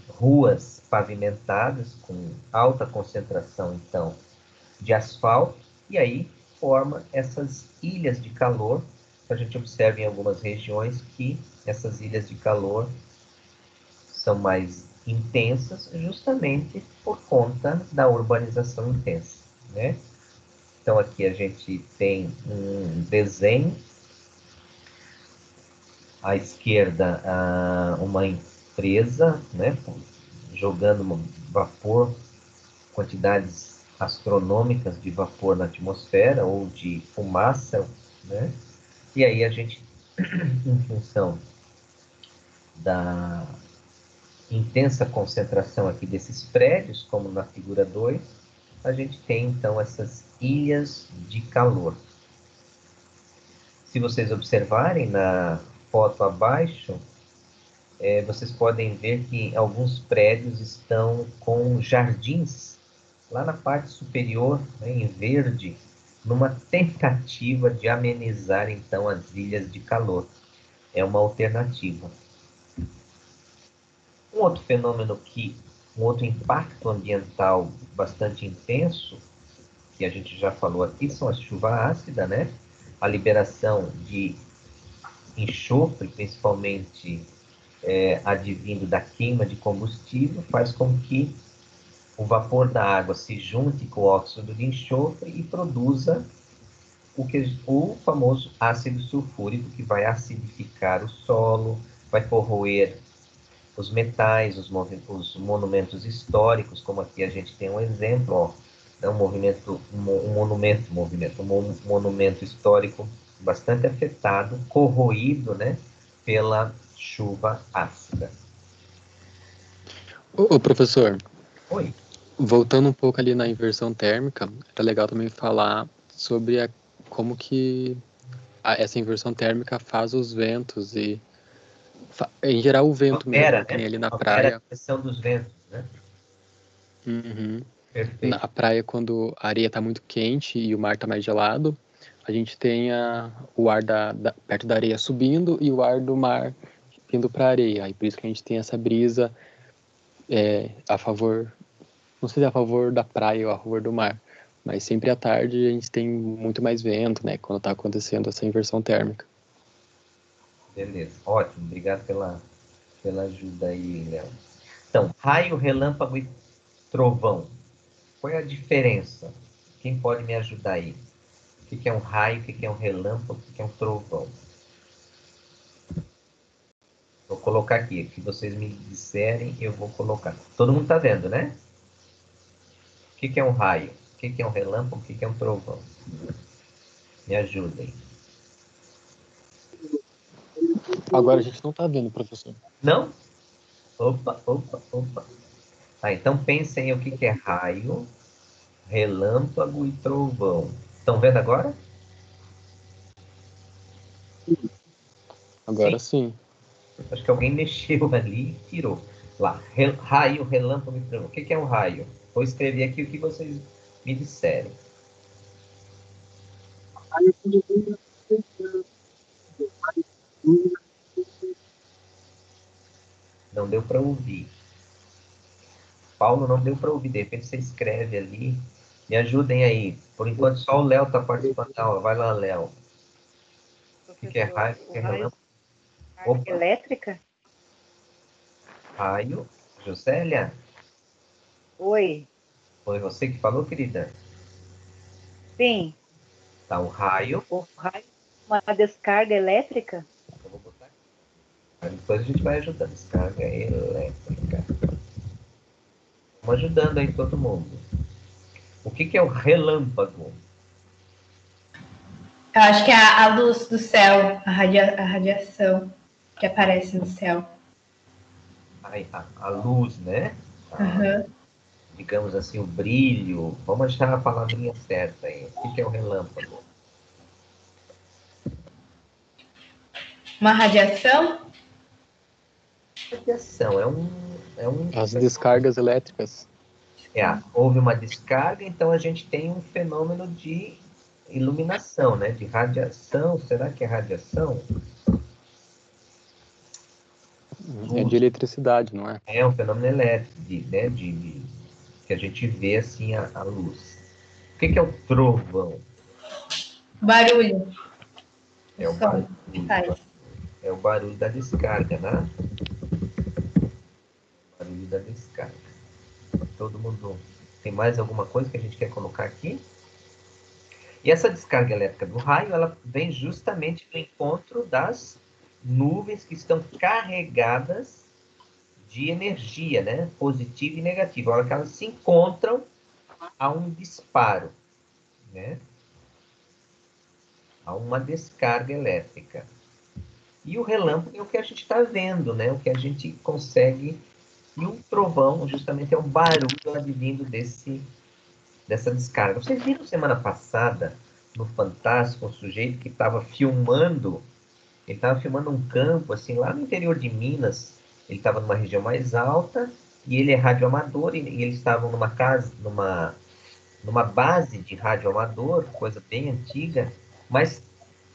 ruas pavimentadas, com alta concentração então de asfalto, e aí forma essas ilhas de calor. A gente observa em algumas regiões que essas ilhas de calor são mais intensas justamente por conta da urbanização intensa, né? Então aqui a gente tem um desenho, à esquerda uma empresa, né, jogando vapor, quantidades astronômicas de vapor na atmosfera ou de fumaça, né? E aí a gente, em função da intensa concentração aqui desses prédios, como na figura 2, a gente tem então essas ilhas de calor. Se vocês observarem na foto abaixo, vocês podem ver que alguns prédios estão com jardins lá na parte superior, né, em verde, numa tentativa de amenizar então as ilhas de calor. É uma alternativa. Um outro fenômeno um outro impacto ambiental bastante intenso, que a gente já falou aqui, são as chuvas ácidas, né? A liberação de enxofre, principalmente advindo da queima de combustível, faz com que o vapor da água se junte com o óxido de enxofre e produza o famoso ácido sulfúrico, que vai acidificar o solo, vai corroer os metais, os monumentos históricos, como aqui a gente tem um exemplo, ó, É um monumento histórico bastante afetado, corroído, né, pela chuva ácida. Ô, professor, Oi. voltando um pouco ali na inversão térmica, é legal também falar sobre como que essa inversão térmica faz os ventos e, em geral, o vento Altera, mesmo, que né? nem ali na Altera a praia. direção dos ventos, né? Uhum. Perfeito. Na praia, quando a areia está muito quente e o mar está mais gelado, a gente tem o ar perto da areia subindo e o ar do mar indo para a areia. E por isso que a gente tem essa brisa a favor, não sei se é a favor da praia ou a favor do mar, mas sempre à tarde a gente tem muito mais vento, né? Quando está acontecendo essa inversão térmica. Beleza. Ótimo. Obrigado pela ajuda aí, Léo. Então, raio, relâmpago e trovão. Qual é a diferença? Quem pode me ajudar aí? O que é um raio, o que é um relâmpago, o que é um trovão? Vou colocar aqui. O que vocês me disserem, eu vou colocar. Todo mundo está vendo, né? O que é um raio? O que é um relâmpago? O que é um trovão? Me ajudem. Agora a gente não está vendo, professor. Não? Opa, opa, opa. Tá, então pensem o que é raio, relâmpago e trovão. Estão vendo agora? Sim. Agora sim. Acho que alguém mexeu ali e tirou. Lá, raio, relâmpago e trovão. O que é um raio? Vou escrever aqui o que vocês me disserem. Não deu para ouvir. Paulo, não deu para ouvir. De repente você escreve ali. Me ajudem aí. Por enquanto só o Léo está participando. Não, vai lá, Léo. O que é Professor, raio? O o que é raio relâmpago? de carga Opa, elétrica? raio. Josélia, Oi, foi você que falou, querida? sim, Tá, o raio. o raio é uma descarga elétrica? Eu vou botar aqui. Depois a gente vai ajudando. Descarga elétrica. Vamos ajudando aí todo mundo. O que é o relâmpago? Eu acho que é a luz do céu, a radiação que aparece no céu. A luz, né? Uhum. Digamos assim, o brilho. Vamos achar a palavrinha certa aí. O que é o relâmpago? Uma radiação? Radiação. É um As descargas elétricas. houve uma descarga, então a gente tem um fenômeno de iluminação, né? De radiação. Será que é radiação? É de eletricidade, não é? É um fenômeno elétrico, né? Que a gente vê assim a luz. O que é o trovão? Barulho. O É o som que faz. É o barulho da descarga, né? Barulho da descarga. Todo mundo tem mais alguma coisa que a gente quer colocar aqui? E essa descarga elétrica do raio, ela vem justamente do encontro das nuvens que estão carregadas de energia, né? Positiva e negativa. A hora que elas se encontram, há um disparo, né? Há uma descarga elétrica. E o relâmpago é o que a gente está vendo, né? O que a gente consegue. E o trovão, justamente, é um barulho advindo dessa descarga. Vocês viram semana passada, no Fantástico, um sujeito que estava filmando, ele estava filmando um campo, assim, lá no interior de Minas. Ele estava numa região mais alta, e ele é radioamador, e eles estavam numa casa, numa base de radioamador, coisa bem antiga, mas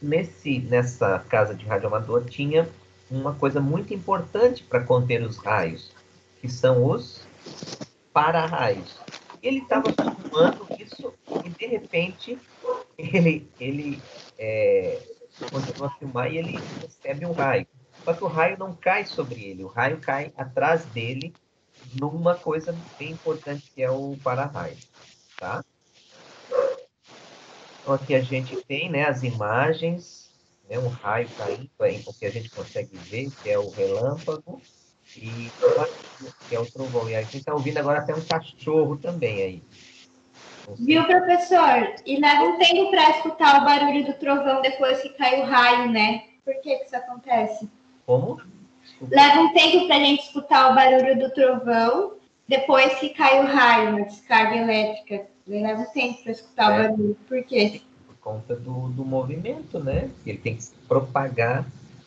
nessa casa de radioamador tinha uma coisa muito importante para conter os raios, que são os para-raios. Ele estava filmando isso e, de repente, ele continua a filmar e ele recebe um raio. Só que o raio não cai sobre ele, o raio cai atrás dele numa coisa bem importante que é o para-raio, tá? Então, aqui a gente tem, né, as imagens, né, um raio caindo, o que a gente consegue ver, que é o relâmpago, e que é o trovão. E aí a gente está ouvindo agora até um cachorro também aí. Não sei. Viu, professor? E leva um tempo para escutar o barulho do trovão depois que cai o raio, né? Por que isso acontece? Como? Desculpa. Leva um tempo para a gente escutar o barulho do trovão depois que cai o raio, na descarga elétrica. Leva um tempo para escutar o barulho. Por quê? Por conta do movimento, né? Ele tem que se propagar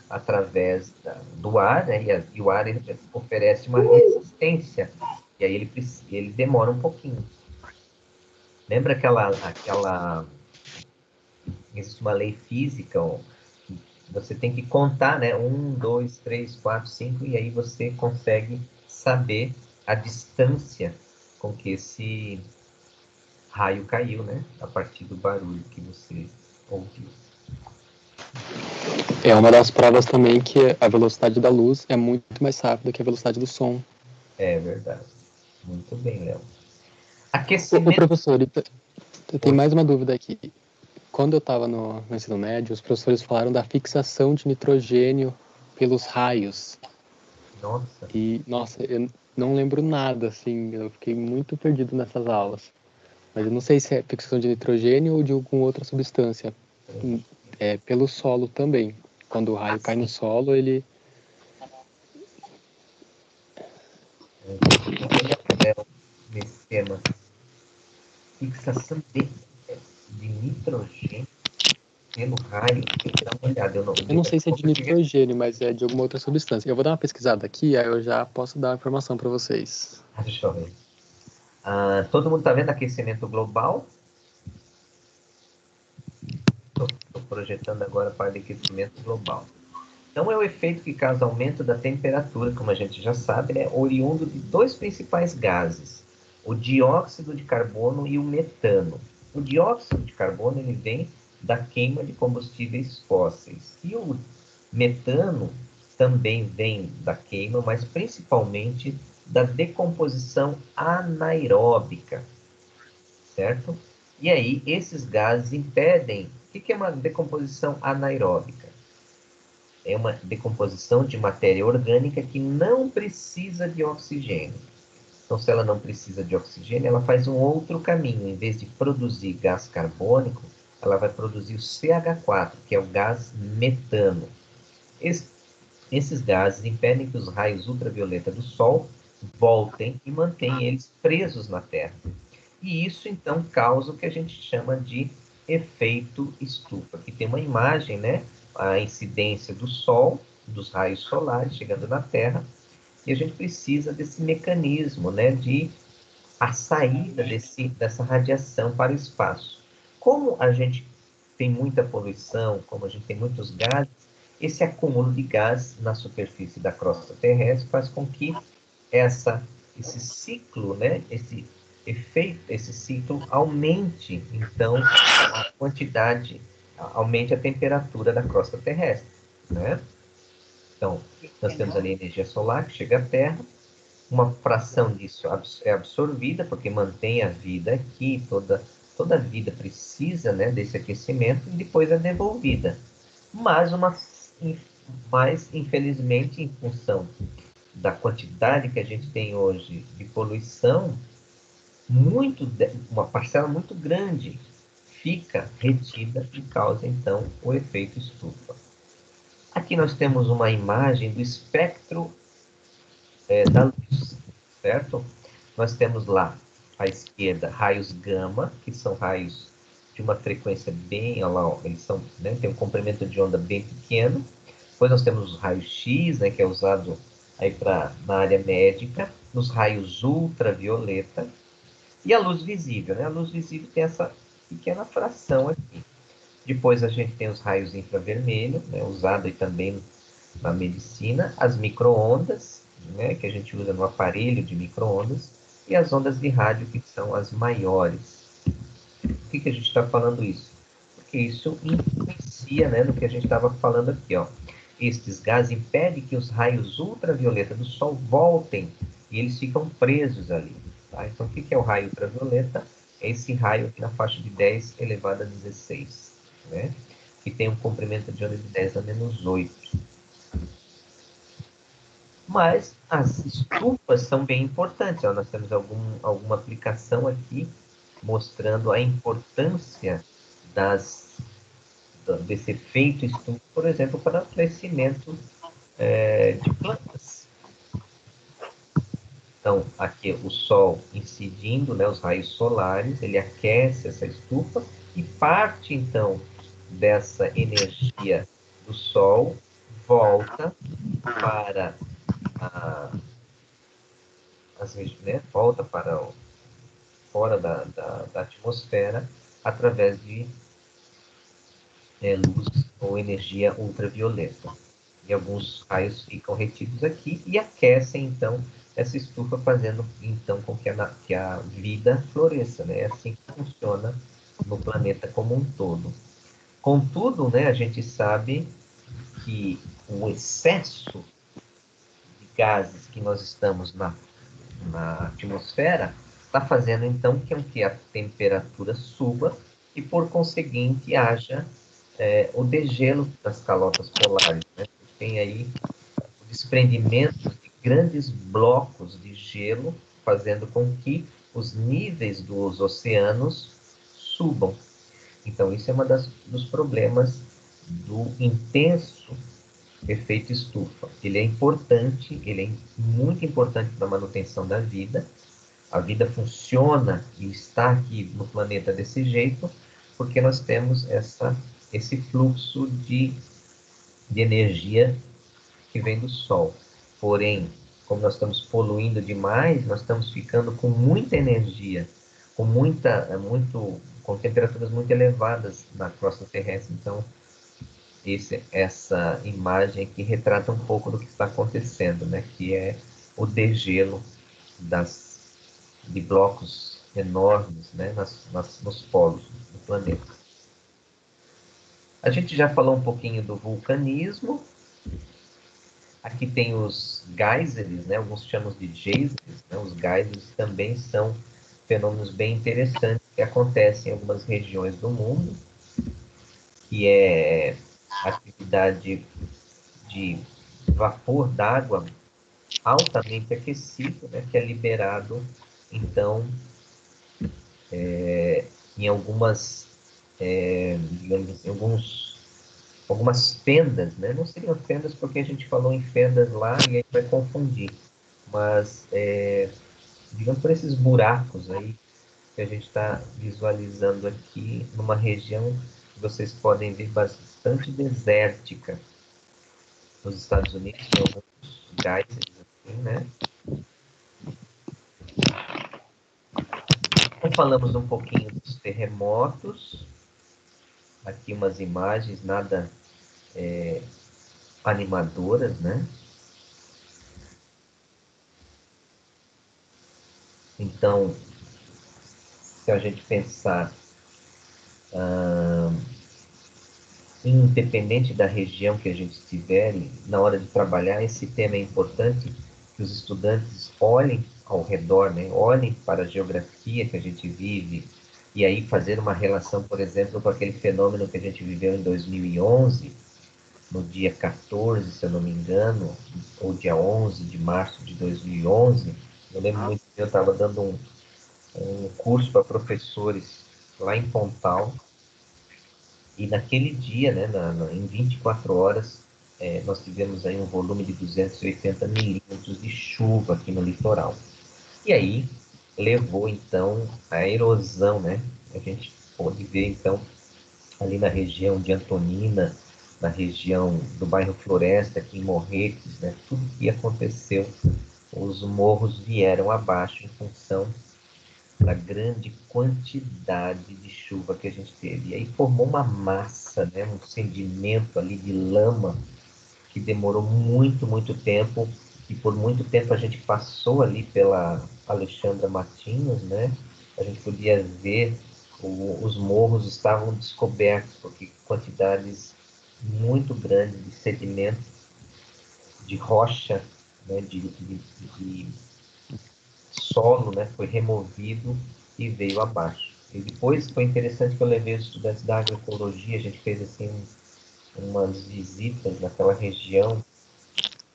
através do ar, né? E o ar ele oferece uma resistência. E aí ele demora um pouquinho. Lembra existe uma lei física, ó, que você tem que contar, né? 1, 2, 3, 4, 5, e aí você consegue saber a distância com que esse raio caiu, né? A partir do barulho que você ouviu. É uma das provas também que a velocidade da luz é muito mais rápida que a velocidade do som. É verdade. Muito bem, Léo. Ô, Aquecimento. professor, eu tenho mais uma dúvida aqui. Quando eu estava no ensino médio, os professores falaram da fixação de nitrogênio pelos raios. Nossa. E, nossa, eu não lembro nada, assim, eu fiquei muito perdido nessas aulas. Mas eu não sei se é fixação de nitrogênio ou de alguma outra substância. É pelo solo também. Quando o raio cai no solo, ele... Nesse tema. Fixação de nitrogênio pelo raio. Tem que dar uma olhada. Eu não sei se é de nitrogênio, mas é de alguma outra substância. Eu vou dar uma pesquisada aqui, aí eu já posso dar a informação para vocês. Deixa eu ver. Todo mundo está vendo aquecimento global? Estou projetando agora para o aquecimento global. Então, é o efeito que causa aumento da temperatura, como a gente já sabe, né, oriundo de dois principais gases, o dióxido de carbono e o metano. O dióxido de carbono ele vem da queima de combustíveis fósseis. E o metano também vem da queima, mas principalmente da decomposição anaeróbica, certo? E aí, esses gases impedem... O que é uma decomposição anaeróbica? É uma decomposição de matéria orgânica que não precisa de oxigênio. Então, se ela não precisa de oxigênio, ela faz um outro caminho. Em vez de produzir gás carbônico, ela vai produzir o CH4, que é o gás metano. Esses gases impedem que os raios ultravioleta do Sol voltem e mantenham eles presos na Terra. E isso, então, causa o que a gente chama de efeito estufa. Aqui tem uma imagem, né? A incidência do Sol, dos raios solares chegando na Terra, e a gente precisa desse mecanismo, né? De a saída dessa radiação para o espaço. Como a gente tem muita poluição, como a gente tem muitos gases, esse acúmulo de gás na superfície da crosta terrestre faz com que esse ciclo, né, esse ciclo aumente, então, a quantidade, aumente a temperatura da crosta terrestre, né? Então, nós temos ali a energia solar que chega à Terra, uma fração disso é absorvida, porque mantém a vida aqui, toda vida precisa, né, desse aquecimento, e depois é devolvida. Mas, infelizmente, em função da quantidade que a gente tem hoje de poluição, uma parcela muito grande fica retida e causa, então, o efeito estufa. Aqui nós temos uma imagem do espectro da luz, certo? Nós temos lá, à esquerda, raios gama, que são raios de uma frequência bem, olha lá, eles são, né, tem um comprimento de onda bem pequeno. Depois nós temos os raios X, né, que é usado aí na área médica, nos raios ultravioleta, e a luz visível, né? A luz visível tem essa pequena fração aqui. Depois a gente tem os raios infravermelho, né, usado aí também na medicina, as micro-ondas, né, que a gente usa no aparelho de micro-ondas, e as ondas de rádio, que são as maiores. Por que a gente está falando isso? Porque isso influencia, né, no que a gente estava falando aqui, ó. Estes gases impedem que os raios ultravioleta do Sol voltem e eles ficam presos ali. Tá? Então, o que é o raio ultravioleta? É esse raio aqui na faixa de 10 elevado a 16, né? Que tem um comprimento de onda de 10 a menos 8. Mas as estufas são bem importantes. Ó, nós temos alguma aplicação aqui mostrando a importância desse efeito estufa, por exemplo, para o crescimento de plantas. Então, aqui o Sol incidindo, né, os raios solares, ele aquece essa estufa e parte, então, dessa energia do Sol volta para volta para fora da atmosfera através de luz ou energia ultravioleta. E alguns raios ficam retidos aqui e aquecem, então, essa estufa, fazendo, então, com que a vida floresça, né? É assim que funciona no planeta como um todo. Contudo, né, a gente sabe que o excesso de gases que nós estamos na atmosfera está fazendo, então, com que a temperatura suba e, por conseguinte, haja o degelo das calotas polares, né? Tem aí o desprendimento de grandes blocos de gelo, fazendo com que os níveis dos oceanos subam. Então, isso é dos problemas do intenso efeito estufa. Ele é importante, ele é muito importante para a manutenção da vida. A vida funciona e está aqui no planeta desse jeito, porque nós temos esse fluxo de energia que vem do Sol. Porém, como nós estamos poluindo demais, nós estamos ficando com muita energia, com temperaturas muito elevadas na crosta terrestre. Então, essa imagem aqui retrata um pouco do que está acontecendo, né? Que é o degelo de blocos enormes, né? Nos polos do planeta. A gente já falou um pouquinho do vulcanismo. Aqui tem os geysers, né? Alguns chamam de geysers, né? Os geysers também são fenômenos bem interessantes que acontecem em algumas regiões do mundo, que é a atividade de vapor d'água altamente aquecido, né? Que é liberado, então, em algumas, digamos assim, algumas fendas, né? Não seriam fendas porque a gente falou em fendas lá e aí vai confundir, mas, digamos, por esses buracos aí que a gente está visualizando aqui numa região que vocês podem ver bastante desértica nos Estados Unidos, tem alguns geysers assim, né? Então, falamos um pouquinho dos terremotos. Aqui umas imagens nada animadoras, né? Então, se a gente pensar, independente da região que a gente estiver, na hora de trabalhar, esse tema é importante que os estudantes olhem ao redor, né? Olhem para a geografia que a gente vive, e aí fazer uma relação, por exemplo, com aquele fenômeno que a gente viveu em 2011, no dia 14, se eu não me engano, ou dia 11 de março de 2011. Eu lembro muito que eu estava dando um curso para professores lá em Pontal, e naquele dia, né, em 24 horas, nós tivemos aí um volume de 280 milímetros de chuva aqui no litoral. E aí levou, então, a erosão, né? A gente pôde ver, então, ali na região de Antonina, na região do bairro Floresta, aqui em Morretes, né? Tudo que aconteceu, os morros vieram abaixo em função da grande quantidade de chuva que a gente teve. E aí formou uma massa, né? Um sedimento ali de lama que demorou muito, muito tempo, e por muito tempo a gente passou ali pela Alexandra Martins, né? A gente podia ver os morros estavam descobertos, porque quantidades muito grandes de sedimento, de rocha, né? de solo, né? Foi removido e veio abaixo. E depois foi interessante que eu levei os estudantes da agroecologia, a gente fez assim umas visitas naquela região.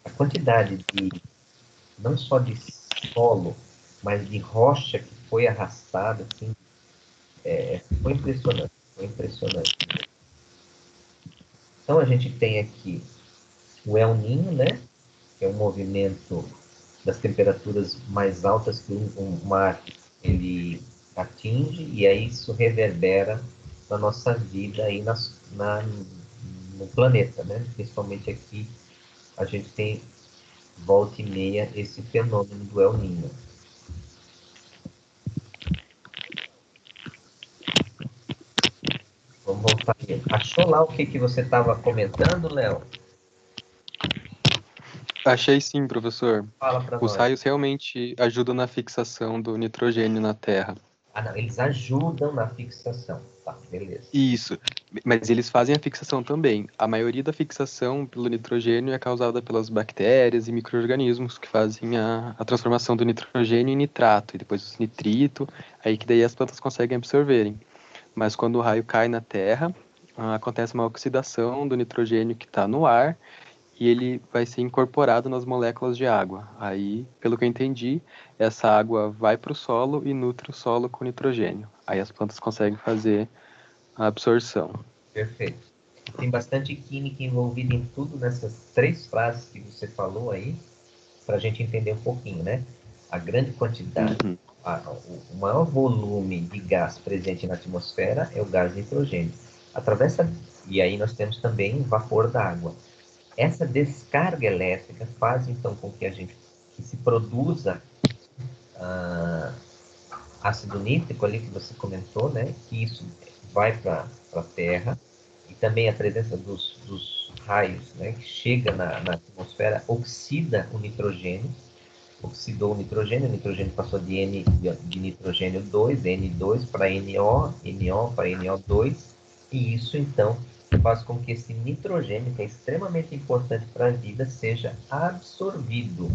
A quantidade não só de solo, mas de rocha que foi arrastada, assim, Foi impressionante, foi impressionante. Então a gente tem aqui o El Niño, né? Que é um movimento das temperaturas mais altas que o mar ele atinge, e aí isso reverbera na nossa vida aí no planeta, né? Principalmente aqui a gente tem volta e meia esse fenômeno do El Niño. Vamos voltar aqui. Achou lá o que você estava comentando, Léo? Achei sim, professor. Fala para Os nós. raios realmente ajudam na fixação do nitrogênio na Terra. Ah, não, eles ajudam na fixação. Tá, beleza. Isso, mas eles fazem a fixação também. A maioria da fixação pelo nitrogênio é causada pelas bactérias e micro-organismos que fazem a transformação do nitrogênio em nitrato, e depois o nitrito, aí que daí as plantas conseguem absorverem. Mas quando o raio cai na Terra, acontece uma oxidação do nitrogênio que está no ar, e ele vai ser incorporado nas moléculas de água. Aí, pelo que eu entendi, essa água vai para o solo e nutre o solo com nitrogênio. Aí as plantas conseguem fazer a absorção. Perfeito. Tem bastante química envolvida em tudo nessas 3 frases que você falou aí, para a gente entender um pouquinho, né? A grande quantidade, o maior volume de gás presente na atmosfera é o gás nitrogênio. E aí nós temos também o vapor da água. Essa descarga elétrica faz, então, com que se produza ácido nítrico ali que você comentou, né? Que isso vai para a Terra, e também a presença dos raios, né? Que chega na atmosfera, oxida o nitrogênio, oxidou o nitrogênio passou de nitrogênio 2, N2 para NO para NO2, e isso então faz com que esse nitrogênio, que é extremamente importante para a vida, seja absorvido,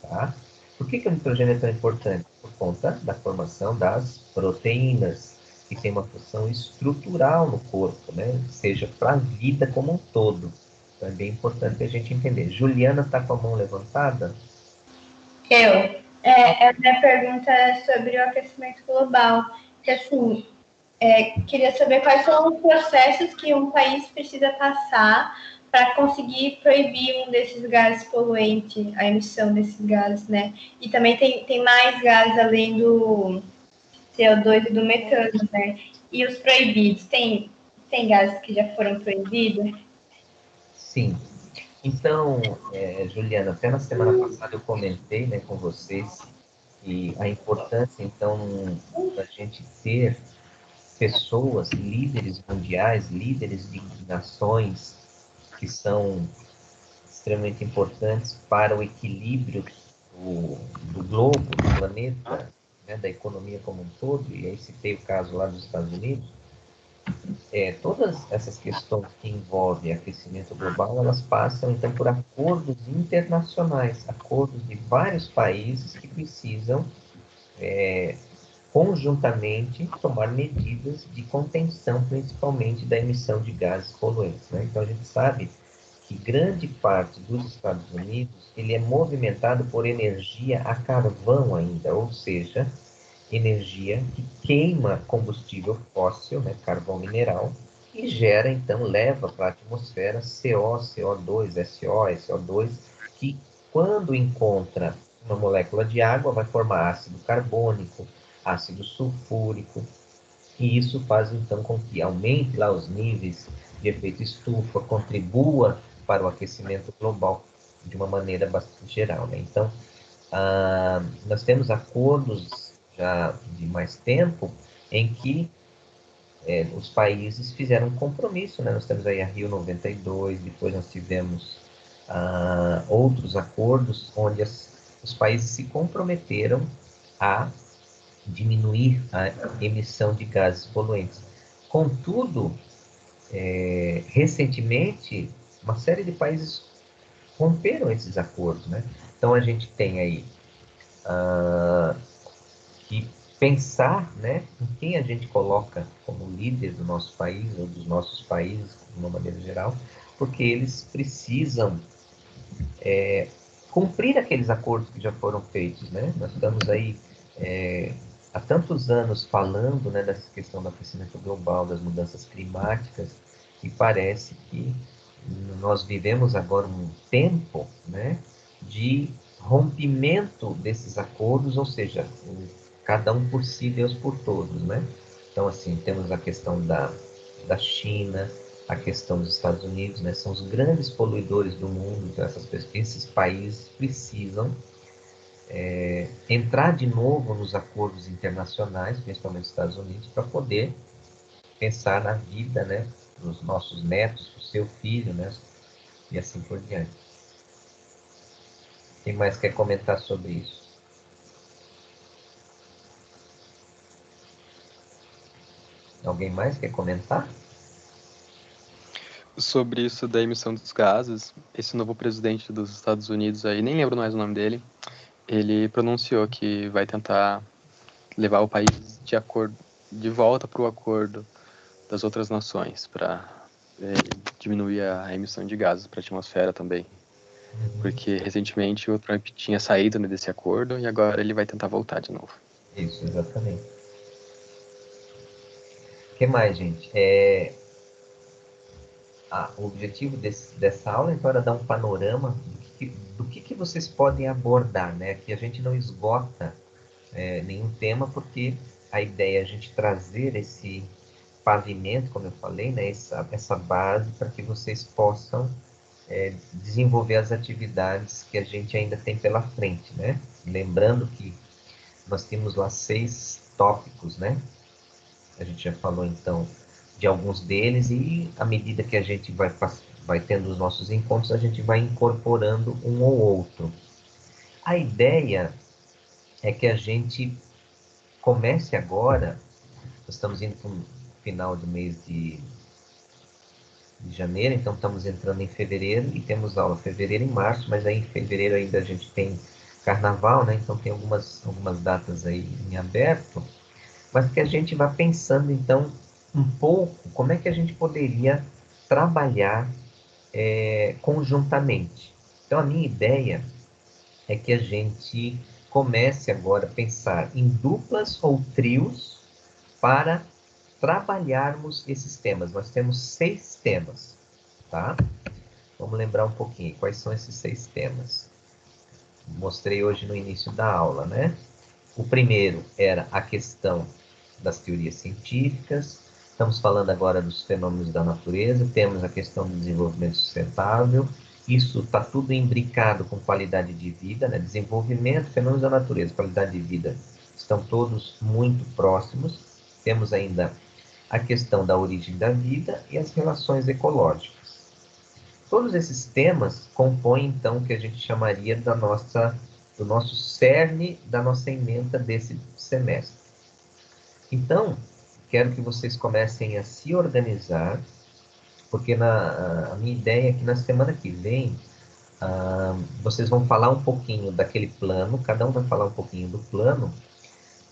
tá? Por que o nitrogênio é tão importante? Por conta da formação das proteínas, que tem uma função estrutural no corpo, né? Seja para a vida como um todo. Então é bem importante a gente entender. Juliana está com a mão levantada? A minha pergunta é sobre o aquecimento global. Que, assim, queria saber quais são os processos que um país precisa passar para conseguir proibir um desses gases poluentes, a emissão desses gases, né? E também tem mais gases além do CO2 e do metano, né? E os proibidos, tem gases que já foram proibidos? Sim. Então, Juliana, até na semana passada eu comentei, né, com vocês e a importância, então, da gente ter pessoas, líderes mundiais, líderes de nações que são extremamente importantes para o equilíbrio do globo, do planeta, né, da economia como um todo, e aí citei o caso lá dos Estados Unidos. Todas essas questões que envolvem aquecimento global, elas passam, então, por acordos internacionais, acordos de vários países que precisam conjuntamente tomar medidas de contenção, principalmente da emissão de gases poluentes, né? Então a gente sabe que grande parte dos Estados Unidos ele é movimentado por energia a carvão ainda, ou seja, energia que queima combustível fóssil, né, carvão mineral, e gera, então, leva para a atmosfera CO, CO2, SO, SO2, que quando encontra uma molécula de água vai formar ácido carbônico, ácido sulfúrico, e isso faz então com que aumente lá os níveis de efeito estufa, contribua para o aquecimento global de uma maneira bastante geral, né? Então, nós temos acordos já de mais tempo em que os países fizeram um compromisso, né? Nós temos aí a Rio 92, depois nós tivemos outros acordos onde os países se comprometeram a diminuir a emissão de gases poluentes. Contudo, recentemente, uma série de países romperam esses acordos, né? Então, a gente tem aí que pensar, né, em quem a gente coloca como líder do nosso país, ou dos nossos países, de uma maneira geral, porque eles precisam cumprir aqueles acordos que já foram feitos, né? Nós estamos aí há tantos anos falando, né, dessa questão do aquecimento global, das mudanças climáticas, e parece que nós vivemos agora um tempo, né, de rompimento desses acordos, ou seja, cada um por si, Deus por todos, né? Então, assim, temos a questão da China, a questão dos Estados Unidos, né? São os grandes poluidores do mundo, então esses países precisam entrar de novo nos acordos internacionais, principalmente os Estados Unidos, para poder pensar na vida, né, dos nossos netos, do seu filho, né, e assim por diante. Quem mais quer comentar sobre isso? Alguém mais quer comentar? Sobre isso da emissão dos gases, esse novo presidente dos Estados Unidos aí, nem lembro mais o nome dele, ele pronunciou que vai tentar levar o país de volta para o acordo das outras nações, para diminuir a emissão de gases para a atmosfera também. Porque recentemente o Trump tinha saído, né, desse acordo e agora ele vai tentar voltar de novo. Isso, exatamente. O que mais, gente? O objetivo dessa aula, então, era dar um panorama do que vocês podem abordar, né? Que a gente não esgota nenhum tema, porque a ideia é a gente trazer esse pavimento, como eu falei, né? Essa base para que vocês possam desenvolver as atividades que a gente ainda tem pela frente, né? Lembrando que nós temos lá 6 tópicos, né? A gente já falou, então, de alguns deles e à medida que a gente vai tendo os nossos encontros, a gente vai incorporando um ou outro. A ideia é que a gente comece agora, nós estamos indo para o final do mês de janeiro, então estamos entrando em fevereiro e temos aula fevereiro e março, mas aí em fevereiro ainda a gente tem carnaval, né? Então tem algumas datas aí em aberto, mas que a gente vá pensando então um pouco como é que a gente poderia trabalhar conjuntamente. Então a minha ideia é que a gente comece agora a pensar em duplas ou trios para trabalharmos esses temas. Nós temos 6 temas, tá? Vamos lembrar um pouquinho quais são esses 6 temas. Mostrei hoje no início da aula, né? O primeiro era a questão das teorias científicas. Estamos falando agora dos fenômenos da natureza. Temos a questão do desenvolvimento sustentável. Isso está tudo imbricado com qualidade de vida, né? Desenvolvimento, fenômenos da natureza, qualidade de vida estão todos muito próximos. Temos ainda a questão da origem da vida e as relações ecológicas. Todos esses temas compõem, então, o que a gente chamaria do nosso cerne da nossa ementa desse semestre. Então, quero que vocês comecem a se organizar, porque a minha ideia é que na semana que vem, vocês vão falar um pouquinho daquele plano, cada um vai falar um pouquinho do plano,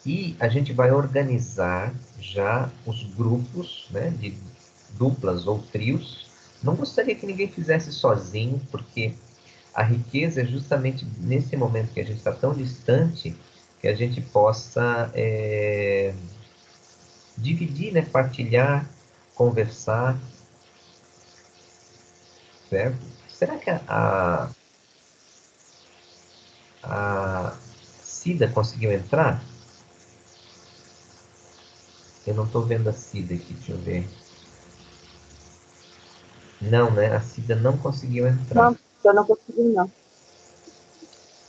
e a gente vai organizar já os grupos, né, de duplas ou trios. Não gostaria que ninguém fizesse sozinho, porque a riqueza é justamente nesse momento que a gente está tão distante, que a gente possa dividir, né, partilhar, conversar, certo? Será que a Cida conseguiu entrar? Eu não estou vendo a Cida aqui, deixa eu ver. Não, né? A Cida não conseguiu entrar. Não, eu não consegui, não.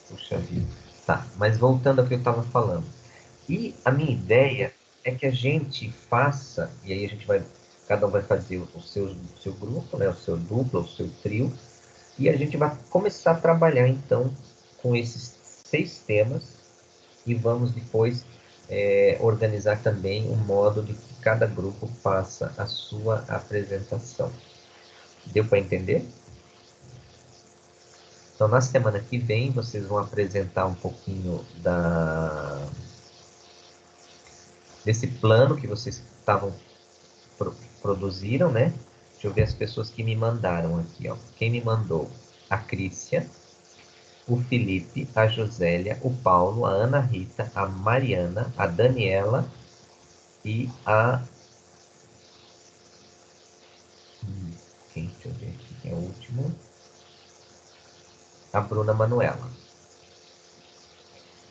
Puxa vida. Tá, mas voltando ao que eu estava falando. E a minha ideia é que a gente faça, e aí a gente vai, cada um vai fazer o seu grupo, né? O seu dupla, o seu trio, e a gente vai começar a trabalhar, então, com esses 6 temas, e vamos depois organizar também um modo de que cada grupo faça a sua apresentação. Deu para entender? Então, na semana que vem, vocês vão apresentar um pouquinho desse plano que vocês produziram, né? Deixa eu ver as pessoas que me mandaram aqui, ó. Quem me mandou? A Crícia. o Felipe, a Josélia, o Paulo, a Ana Rita, a Mariana, a Daniela e a... Deixa eu ver aqui, quem é o último? A Bruna Manuela.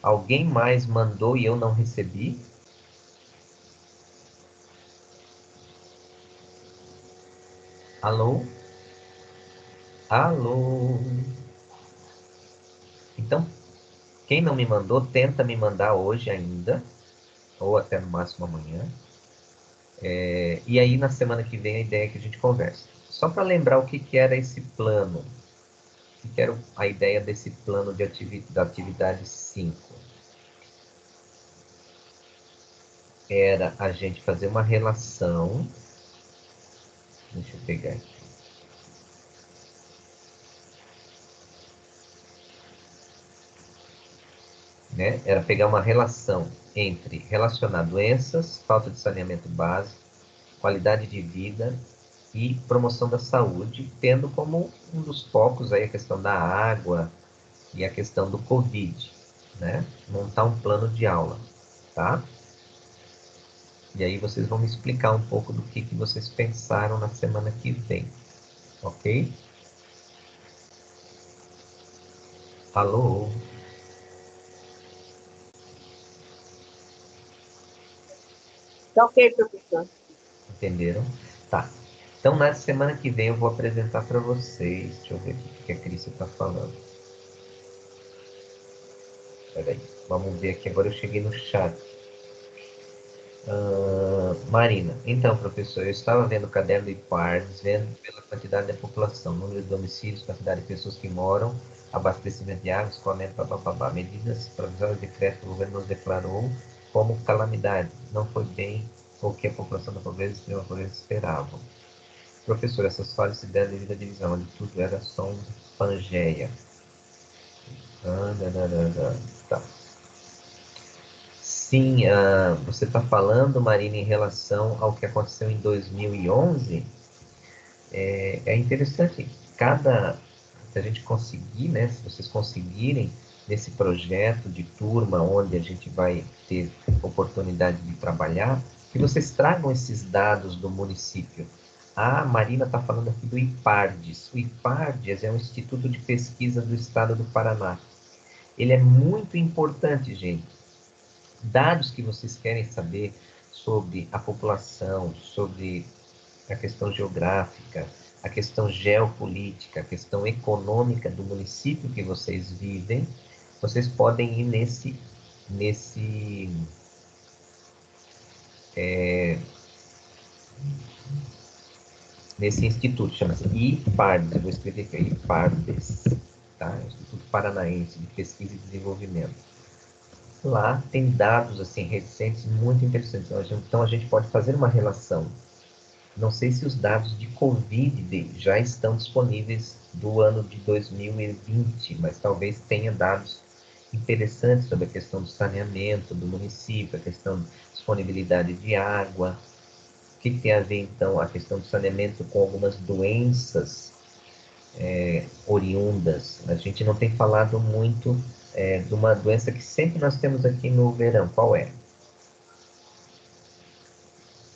Alguém mais mandou e eu não recebi? Alô? Alô? Então, quem não me mandou, tenta me mandar hoje ainda, ou até no máximo amanhã. E aí, na semana que vem, a ideia é que a gente converse. Só para lembrar o que era esse plano. O que era a ideia desse plano da atividade 5. Era a gente fazer uma relação. Deixa eu pegar aqui. Né? Era pegar uma relação entre relacionar doenças, falta de saneamento básico, qualidade de vida e promoção da saúde, tendo como um dos focos aí a questão da água e a questão do Covid, né? Montar um plano de aula, tá? E aí vocês vão me explicar um pouco do que vocês pensaram na semana que vem, ok? Alô? Tá ok, professor. Entenderam? Tá. Então, na semana que vem eu vou apresentar para vocês. Deixa eu ver aqui o que a Cris está falando. Peraí, vamos ver aqui. Agora eu cheguei no chat. Marina, então, professor, eu estava vendo o caderno do IPARDES, vendo pela quantidade da população, número de domicílios, quantidade de pessoas que moram, abastecimento de água, escoamento, bababá. Medidas provisórias, decreto que o governo nos declarou como calamidade. Não foi bem o que a população da pobreza e extrema pobreza esperavam. Professor, essas falhas se deram devido à divisão, onde tudo era só um Pangeia. Tá. Sim, você está falando, Marina, em relação ao que aconteceu em 2011. É interessante, se a gente conseguir, né, se vocês conseguirem, nesse projeto de turma, onde a gente vai ter oportunidade de trabalhar, que vocês tragam esses dados do município. A Marina está falando aqui do IPARDES. O IPARDES é um instituto de pesquisa do estado do Paraná. Ele é muito importante, gente. Dados que vocês querem saber sobre a população, sobre a questão geográfica, a questão geopolítica, a questão econômica do município que vocês vivem, vocês podem ir nesse instituto, chama-se IPARDES, eu vou escrever aqui, IPARDES, tá? Instituto Paranaense de Pesquisa e Desenvolvimento. Lá tem dados assim recentes muito interessantes. Então a gente pode fazer uma relação. Não sei se os dados de Covid já estão disponíveis do ano de 2020, mas talvez tenha dados interessantes sobre a questão do saneamento do município, a questão de disponibilidade de água. O que tem a ver, então, a questão do saneamento com algumas doenças oriundas? A gente não tem falado muito de uma doença que sempre nós temos aqui no verão. Qual é?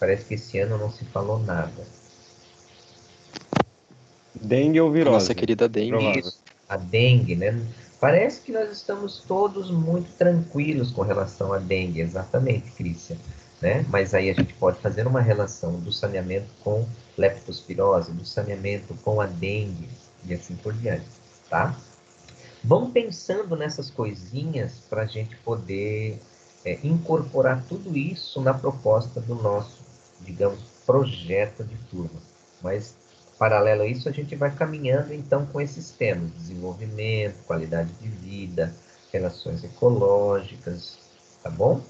Parece que esse ano não se falou nada. Dengue ou virose? Nossa querida dengue. Isso, a dengue, né? Parece que nós estamos todos muito tranquilos com relação à dengue, exatamente, Crícia, né? Mas aí a gente pode fazer uma relação do saneamento com leptospirose, do saneamento com a dengue e assim por diante, tá? Vão pensando nessas coisinhas para a gente poder incorporar tudo isso na proposta do nosso, digamos, projeto de turma. Mas, paralelo a isso, a gente vai caminhando, então, com esses temas: desenvolvimento, qualidade de vida, relações ecológicas, tá bom?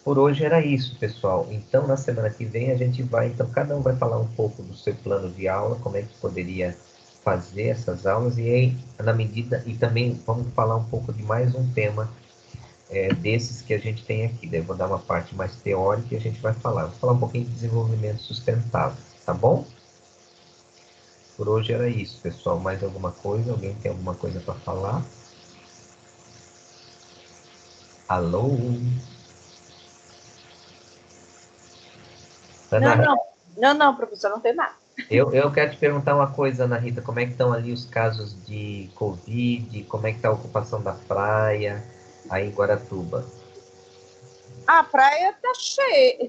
Por hoje era isso, pessoal. Então, na semana que vem, a gente vai, então, cada um vai falar um pouco do seu plano de aula, como é que poderia fazer essas aulas, e aí, na medida, e também vamos falar um pouco de mais um tema desses que a gente tem aqui. Daí eu vou dar uma parte mais teórica e a gente vai falar. Vou falar um pouquinho de desenvolvimento sustentável, tá bom? por hoje era isso, pessoal. Mais alguma coisa? Alguém tem alguma coisa para falar? Alô? Ana Rita, Não, professor, não tem nada. eu quero te perguntar uma coisa, Ana Rita. Como é que estão ali os casos de Covid? Como é que está a ocupação da praia aí em Guaratuba? A praia tá cheia.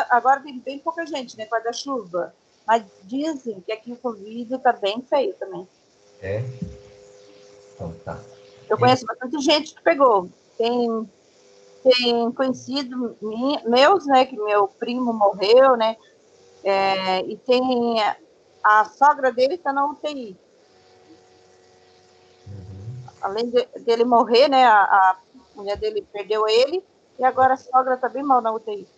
Agora tem bem pouca gente, né, com a da chuva. Mas dizem que aqui o Covid tá bem feio também. É? Então tá. Eu conheço bastante gente que pegou. Tem conhecido meus, né, que meu primo morreu, né, e tem a sogra dele está na UTI. Além dele morrer, né, a mulher dele perdeu ele, e agora a sogra está bem mal na UTI.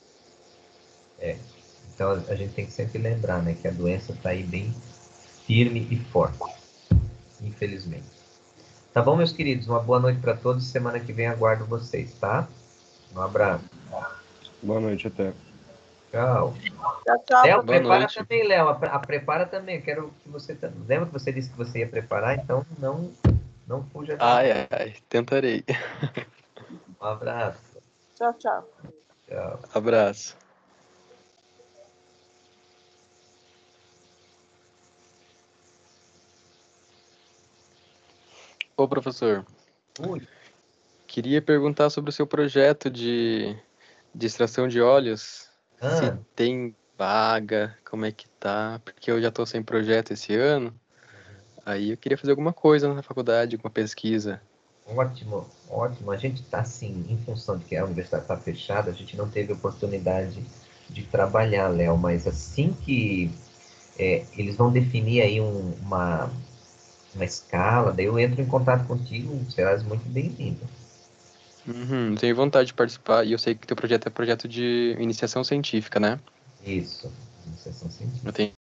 Então a gente tem que sempre lembrar, né, que a doença está aí bem firme e forte, infelizmente. Tá bom, meus queridos? Uma boa noite para todos. Semana que vem aguardo vocês, tá? Um abraço. Boa noite, até. Tchau. Tchau, Léo, Boa prepara noite. também, Léo. Prepara também. Quero que você... Lembra que você disse que você ia preparar? Então não fuja dessa. Ai, tentarei. Um abraço. Tchau. Tchau. Abraço. Ô, professor, Ui. queria perguntar sobre o seu projeto de extração de óleos. Se tem vaga, como é que tá? Porque eu já tô sem projeto esse ano. Aí eu queria fazer alguma coisa na faculdade, alguma pesquisa. Ótimo, ótimo. A gente está, assim, em função de que a universidade está fechada, a gente não teve oportunidade de trabalhar, Léo, mas assim que eles vão definir aí uma escala, daí eu entro em contato contigo, serás muito bem-vindo. Tenho vontade de participar e eu sei que teu projeto é projeto de iniciação científica, né? Isso, iniciação científica. Eu tenho